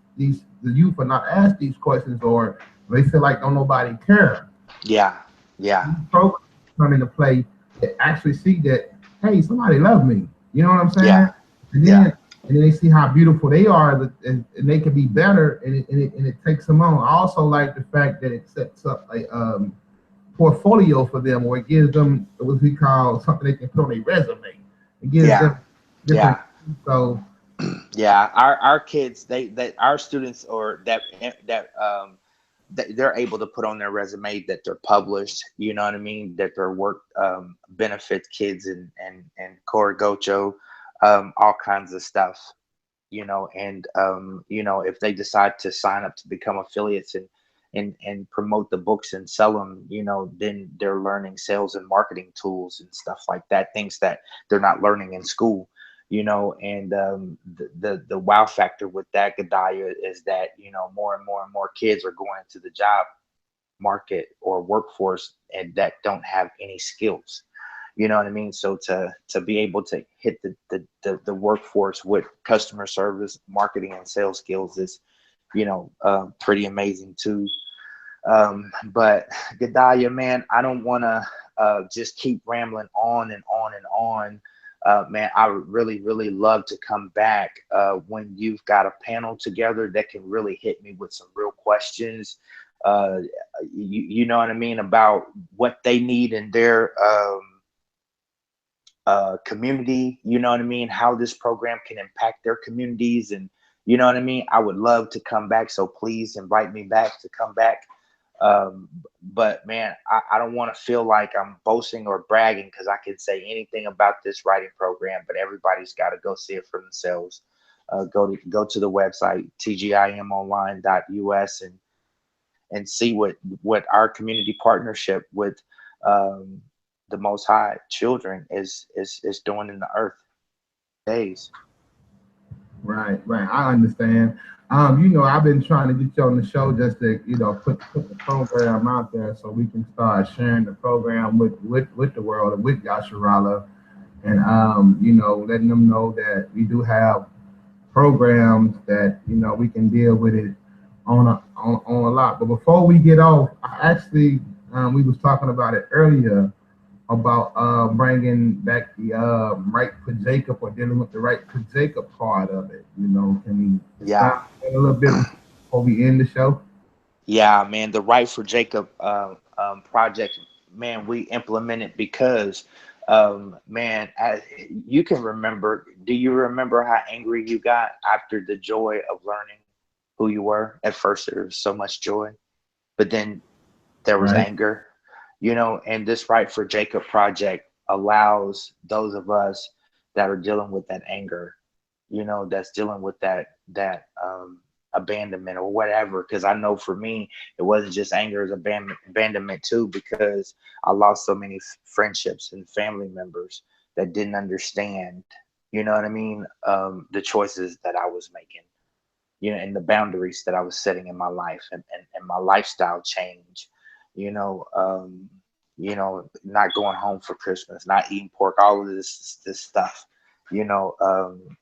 youth are not asked these questions or they feel like don't nobody care. yeah, yeah, These programs come into play that actually see that, hey, somebody love me. You know what I'm saying? yeah, And yeah, then they see how beautiful they are and they can be better and it takes them on. I also like the fact that it sets up a portfolio for them or it gives them what we call something they can put on a resume. It gives yeah, them different. yeah. So Yeah, our kids, they our students, or they're able to put on their resume that they're published. You know what I mean? That their work benefits kids and Core Gocho, all kinds of stuff. You know, and you know, if they decide to sign up to become affiliates and promote the books and sell them, you know, then they're learning sales and marketing tools and stuff like that, things that they're not learning in school. You know, and the wow factor with that, Gedalia, is that, you know, more and more and more kids are going into the job market or workforce and that don't have any skills. You know what I mean? So to be able to hit the workforce with customer service, marketing, and sales skills is, you know, pretty amazing too. But Gedalia, man, I don't want to just keep rambling on and on and on. Man, I would really, really love to come back when you've got a panel together that can really hit me with some real questions. you know what I mean, about what they need in their community, you know what I mean, how this program can impact their communities. And you know what I mean, I would love to come back. So please invite me back to come back. But man, I don't want to feel like I'm boasting or bragging, because I can say anything about this writing program, but everybody's got to go see it for themselves. Go to the website tgimonline.us and see what our community partnership with the Most High children is doing in the earth days. Right. I understand. You know, I've been trying to get you on the show just to, you know, put the program out there so we can start sharing the program with the world and with Yasharala, and you know, letting them know that we do have programs that, you know, we can deal with it on a lot. But before we get off, I actually we was talking about it earlier about bringing back the right for Jacob, or dealing with the right for Jacob part of it. You know, can we Yeah. a little bit before we end the show? Yeah, man, the Right for Jacob project, man, we implemented because, man, you can remember, do you remember how angry you got after the joy of learning who you were? At first, there was so much joy, but then there was Right. anger, you know, and this Right for Jacob project allows those of us that are dealing with that anger, you know, that's dealing with that abandonment or whatever. Because I know for me, it wasn't just anger, it's abandonment too, because I lost so many friendships and family members that didn't understand, you know what I mean, the choices that I was making, you know, and the boundaries that I was setting in my life, and my lifestyle change, you know, not going home for Christmas, not eating pork, all of this stuff, you know,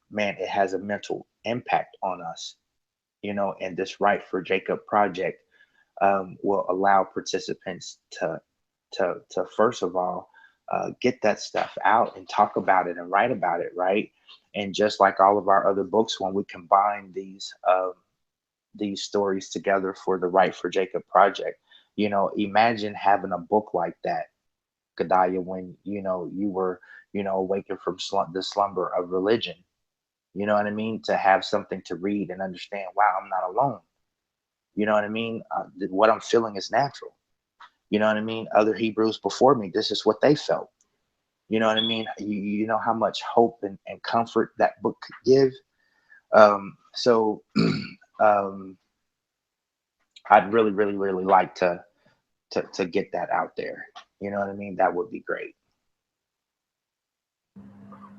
man, it has a mental impact on us, you know, and this Right for Jacob project will allow participants to first of all get that stuff out and talk about it and write about it, right? And just like all of our other books, when we combine these stories together for the Right for Jacob project, you know, imagine having a book like that, Gedaliah, when you know you were, you know, awakened from the slumber of religion. You know what I mean? To have something to read and understand, wow, I'm not alone. You know what I mean? What I'm feeling is natural. You know what I mean? Other Hebrews before me, this is what they felt. You know what I mean? You know how much hope and comfort that book could give. So I'd really, really, really like to get that out there. You know what I mean? That would be great.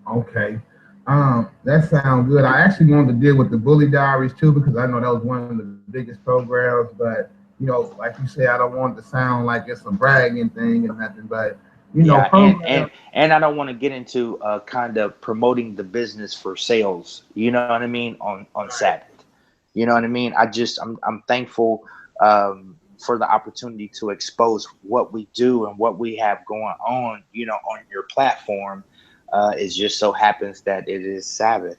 Okay. That sounds good. I actually wanted to deal with the Bully Diaries too, because I know that was one of the biggest programs. But you know, like you say, I don't want it to sound like it's a bragging thing or nothing. But you know, Yeah, and program. and I don't want to get into kind of promoting the business for sales. You know what I mean, on Right. Sabbath. You know what I mean. I'm thankful for the opportunity to expose what we do and what we have going on. You know, on your platform. It just so happens that it is Sabbath.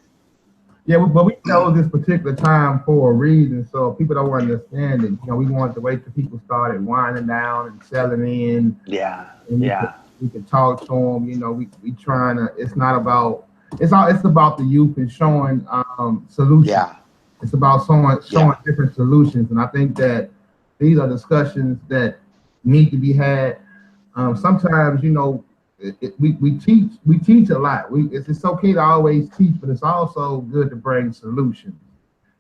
Yeah, but we chose this particular time for a reason, so people don't understand it. You know, we wanted to wait till people started winding down and selling in, Yeah, and yeah, we could talk to them. You know, we trying to. It's not about. It's about the youth and showing solutions. yeah, It's about showing yeah, different solutions, and I think that these are discussions that need to be had. Sometimes, you know, we teach a lot. It's okay to always teach, but it's also good to bring solutions.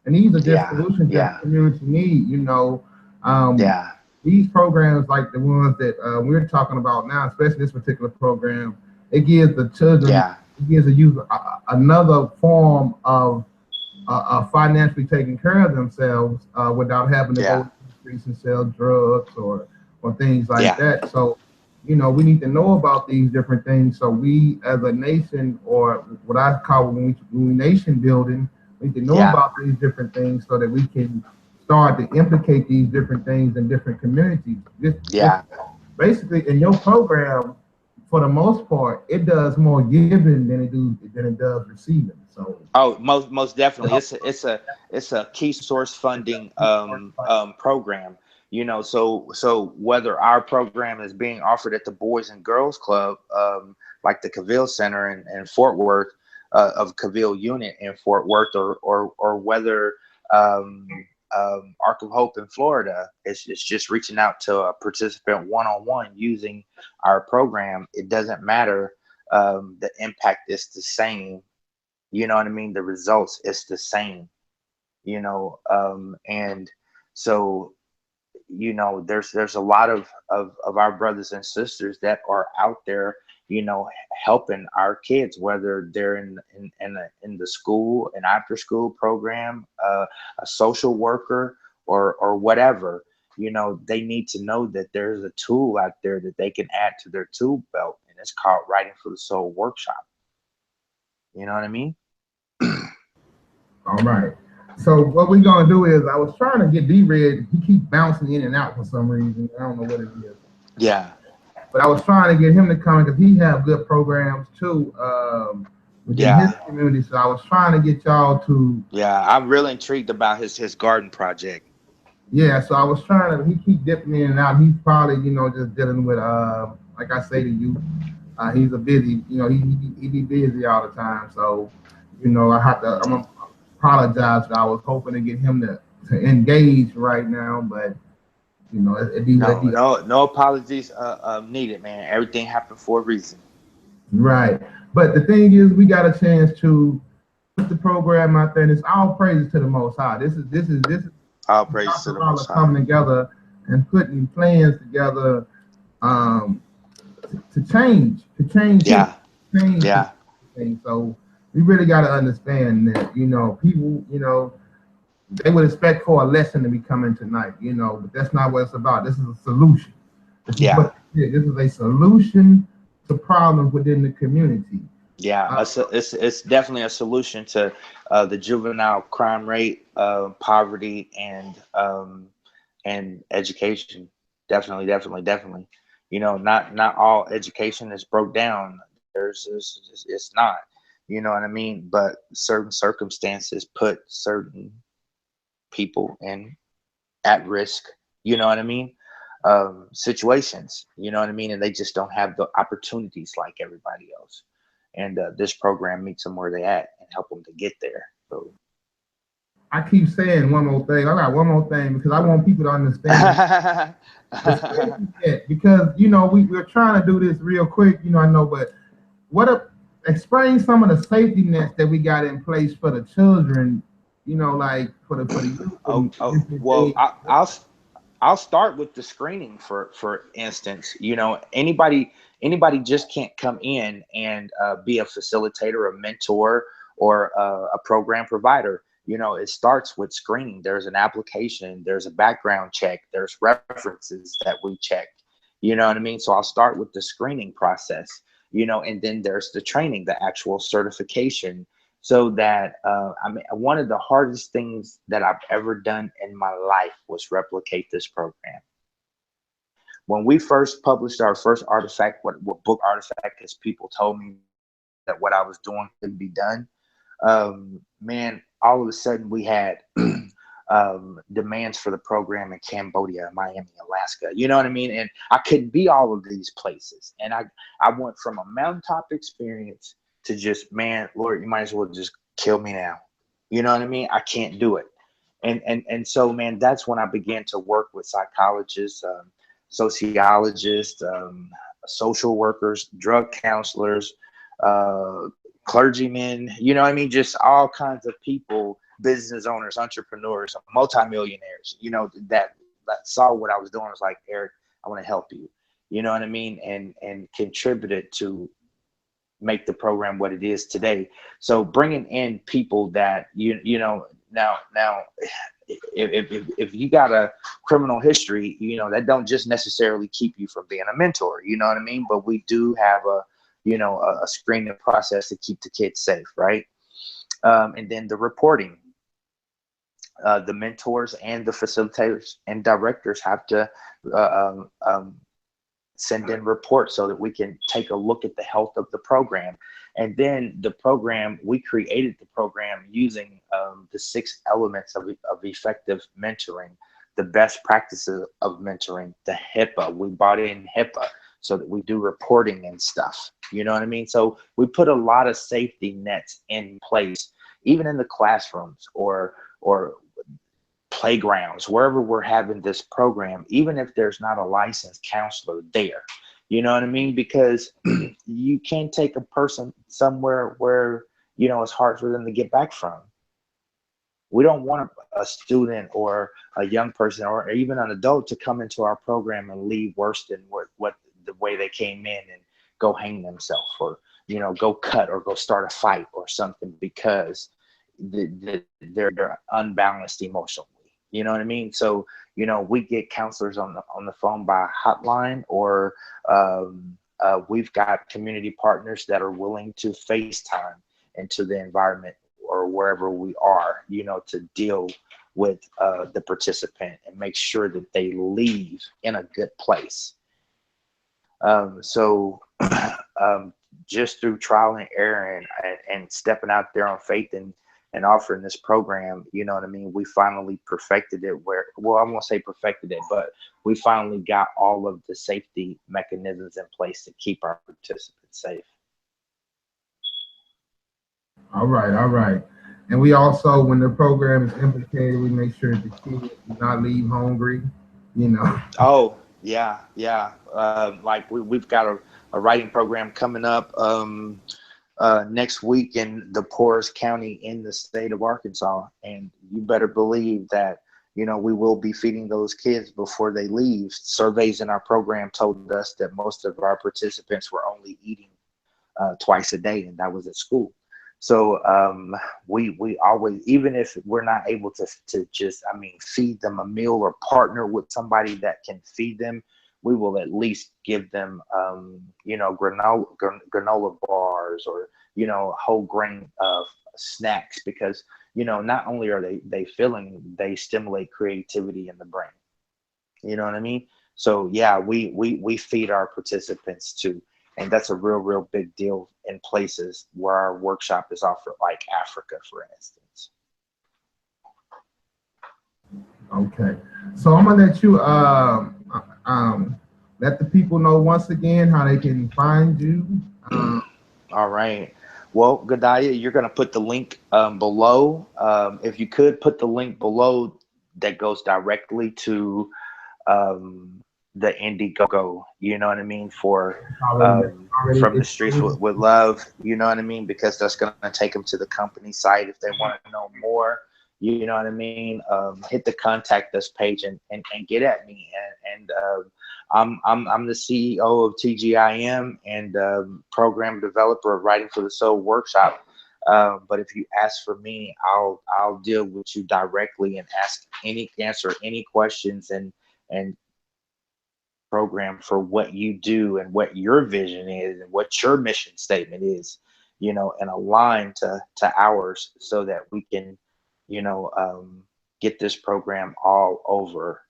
And these are just yeah, solutions that the yeah, community need. You know, um, yeah, these programs like the ones that we're talking about now, especially this particular program, it gives the children, yeah, it gives the youth another form of financially taking care of themselves without having to go yeah, to the streets and sell drugs or things like yeah, that. So, you know, we need to know about these different things. So we, as a nation, or what I call when we nation building, we need to know yeah, about these different things so that we can start to implicate these different things in different communities. Just yeah. basically in your program, for the most part, it does more giving than it does receiving. So Oh, most definitely. It's a key source funding program. You know, so whether our program is being offered at the Boys and Girls Club, like the Cavill Center in Fort Worth, of Cavill unit in Fort Worth, or whether Ark of Hope in Florida, it's just reaching out to a participant one-on-one using our program. It doesn't matter. The impact is the same. You know what I mean? The results is the same. You know, and so, you know, there's a lot of our brothers and sisters that are out there, you know, helping our kids, whether they're in the school, an after school program, a social worker, or whatever. You know, they need to know that there's a tool out there that they can add to their tool belt, and it's called Writing for the Soul Workshop. You know what I mean? All right. So what we're gonna do is, I was trying to get D-Red. He keeps bouncing in and out for some reason. I don't know what it is. Yeah. But I was trying to get him to come because he have good programs too, within his community. So I was trying to get y'all to. Yeah, I'm really intrigued about his garden project. Yeah, so I was trying to. He keep dipping in and out. He's probably, you know, just dealing with, like I say to you, he's a busy. You know, he be busy all the time. So, you know, I have to. I'm gonna apologize. I was hoping to get him to engage right now, but you know, No apologies needed, man. Everything happened for a reason. right. But the thing is, we got a chance to put the program out there, and it's all praises to the Most High. This is All praise to the Most High. coming together and putting plans together, to change. Yeah. Change. Yeah. Things. So we really got to understand that, you know, people, you know, they would expect for a lesson to be coming tonight, you know, but that's not what it's about. This is a solution. This is a solution to problems within the community. Yeah, it's definitely a solution to the juvenile crime rate, poverty, and education. Definitely. You know, not all education is broke down. It's not. You know what I mean? But certain circumstances put certain people in at risk. You know what I mean? Situations. You know what I mean? And they just don't have the opportunities like everybody else. And this program meets them where they at and help them to get there. So I keep saying one more thing. I got one more thing because I want people to understand. Because, you know, we're trying to do this real quick, you know, I know, but explain some of the safety nets that we got in place for the children, you know, like for the youth. Well, I'll start with the screening for instance. You know, anybody just can't come in and be a facilitator, a mentor, or a program provider. You know, it starts with screening. There's an application, there's a background check, there's references that we check. You know what I mean? So I'll start with the screening process, you know, and then there's the training, the actual certification. So that I mean, one of the hardest things that I've ever done in my life was replicate this program. When we first published our first artifact, what book artifact, because people told me that what I was doing couldn't be done. Man, all of a sudden we had demands for the program in Cambodia, Miami, Alaska. You know what I mean? And I couldn't be all of these places. And I went from a mountaintop experience to just, man, Lord, you might as well just kill me now. You know what I mean? I can't do it. And so, man, that's when I began to work with psychologists, sociologists, social workers, drug counselors, clergymen, you know what I mean? Just all kinds of people, business owners, entrepreneurs, multimillionaires, you know, that saw what I was doing. I was like, Eric, I want to help you. You know what I mean? And contributed to make the program what it is today. So bringing in people that, you know, now, if you got a criminal history, you know, that don't just necessarily keep you from being a mentor, you know what I mean? But we do have a screening process to keep the kids safe, right? And then the reporting, the mentors and the facilitators and directors have to send in reports so that we can take a look at the health of the program. And then the program, we created the program using the 6 elements of effective mentoring. the best practices of mentoring, the HIPAA. We brought in HIPAA so that we do reporting and stuff. You know what I mean? So we put a lot of safety nets in place, even in the classrooms or playgrounds, wherever we're having this program, even if there's not a licensed counselor there. You know what I mean? Because you can't take a person somewhere where, you know, it's hard for them to get back from. We don't want a student or a young person or even an adult to come into our program and leave worse than what the way they came in and go hang themselves or, you know, go cut or go start a fight or something because they're unbalanced emotionally. You know what I mean? So, you know, we get counselors on the phone by hotline, or we've got community partners that are willing to FaceTime into the environment or wherever we are, you know, to deal with the participant and make sure that they leave in a good place. So just through trial and error and stepping out there on faith and offering this program, you know what I mean, we finally perfected it where, well, I won't say perfected it, but we finally got all of the safety mechanisms in place to keep our participants safe. All right, all right. And we also, when the program is implicated, we make sure the kids do not leave hungry, you know. Oh, yeah, yeah. Like we've got a writing program coming up next week in the poorest county in the state of Arkansas. And you better believe that, you know, we will be feeding those kids before they leave. Surveys in our program told us that most of our participants were only eating twice a day, and that was at school. So we always, even if we're not able to just, I mean, feed them a meal or partner with somebody that can feed them, we will at least give them, you know, granola bars or, you know, whole grain snacks, because, you know, not only are they filling, they stimulate creativity in the brain. You know what I mean? So yeah, we feed our participants too. And that's a real big deal in places where our workshop is offered, like Africa, for instance. Okay. So I'm gonna let you let the people know once again how they can find you. All right. Well, Gedaya, you're going to put the link below. If you could put the link below that goes directly to the Indiegogo, you know what I mean, for from the streets with love, you know what I mean, because that's going to take them to the company site if they want to know more, you know what I mean. Hit the contact us page and get at me, and I'm the CEO of TGIM and program developer of Writing for the Soul workshop. But if you ask for me, I'll deal with you directly and answer any questions and program for what you do and what your vision is and what your mission statement is, you know, and align to ours so that we can, you know, get this program all over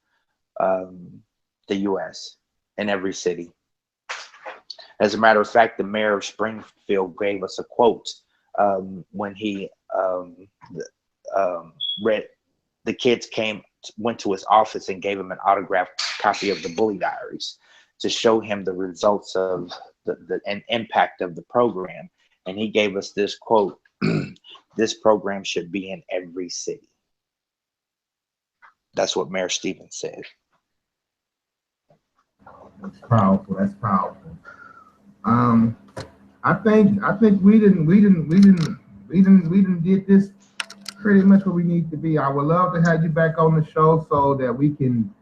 the U.S. in every city. As a matter of fact, the mayor of Springfield gave us a quote when he read, the kids went to his office and gave him an autographed copy of the Bully Diaries to show him the results of the impact of the program. And he gave us this quote: this program should be in every city. That's what Mayor Stevens said. That's powerful. That's powerful. I think we didn't did this pretty much where we need to be. I would love to have you back on the show so that we can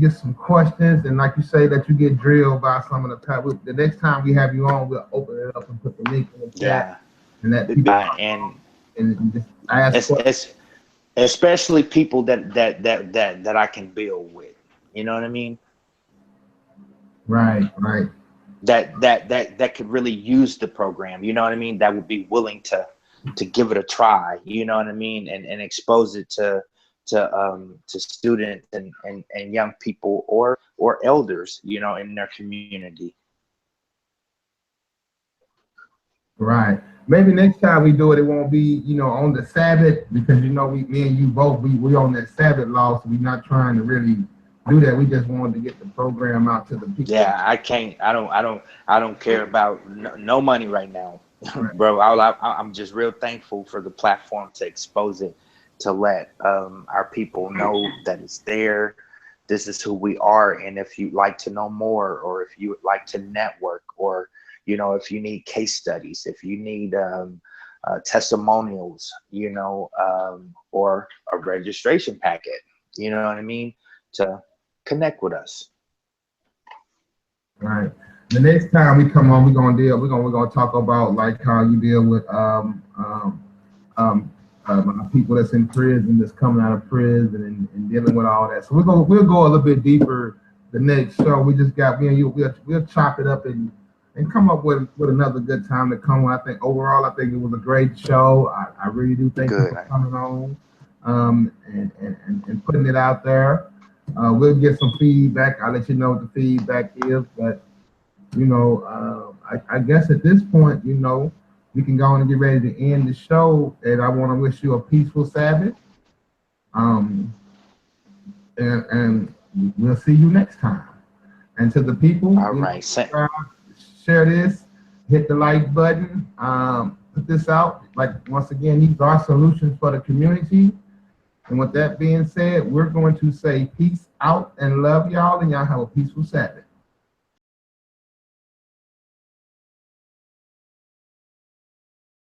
get some questions, and like you say, that you get drilled by some of the next time we have you on, we'll open it up and put the link in the chat and let people and just ask especially people that I can build with. You know what I mean? Right. That could really use the program. You know what I mean? That would be willing to give it a try. You know what I mean? And expose it to students and young people or elders, you know, in their community. Right. Maybe next time we do it, it won't be, on the Sabbath because me and you both we on that Sabbath law, so we're not trying to really do that. We just wanted to get the program out to the people. Yeah, I can't. I don't care about no money right now, Right. bro. I'm just real thankful for the platform to expose it, to let our people know that it's there. This is who we are, and if you'd like to know more, or if you would like to network, or if you need case studies, if you need testimonials, or a registration packet, you know what I mean, to connect with us. Right. The next time we come on, we're gonna talk about like how you deal with people that's in prison, that's coming out of prison, and dealing with all that. So we'll go a little bit deeper the next show. We just got me and you. We'll chop it up and come up with another good time to come on. I think overall, I think it was a great show. I really do thank you Good. for coming on, and putting it out there. We'll get some feedback. I'll let you know what the feedback is, but I guess at this point, we can go on and get ready to end the show. And I want to wish you a peaceful Sabbath. Um, and we'll see you next time. And to the people, All right. share this, hit the like button, put this out. Like, once again, these are solutions for the community. And with that being said, we're going to say peace out and love y'all, and y'all have a peaceful Sabbath.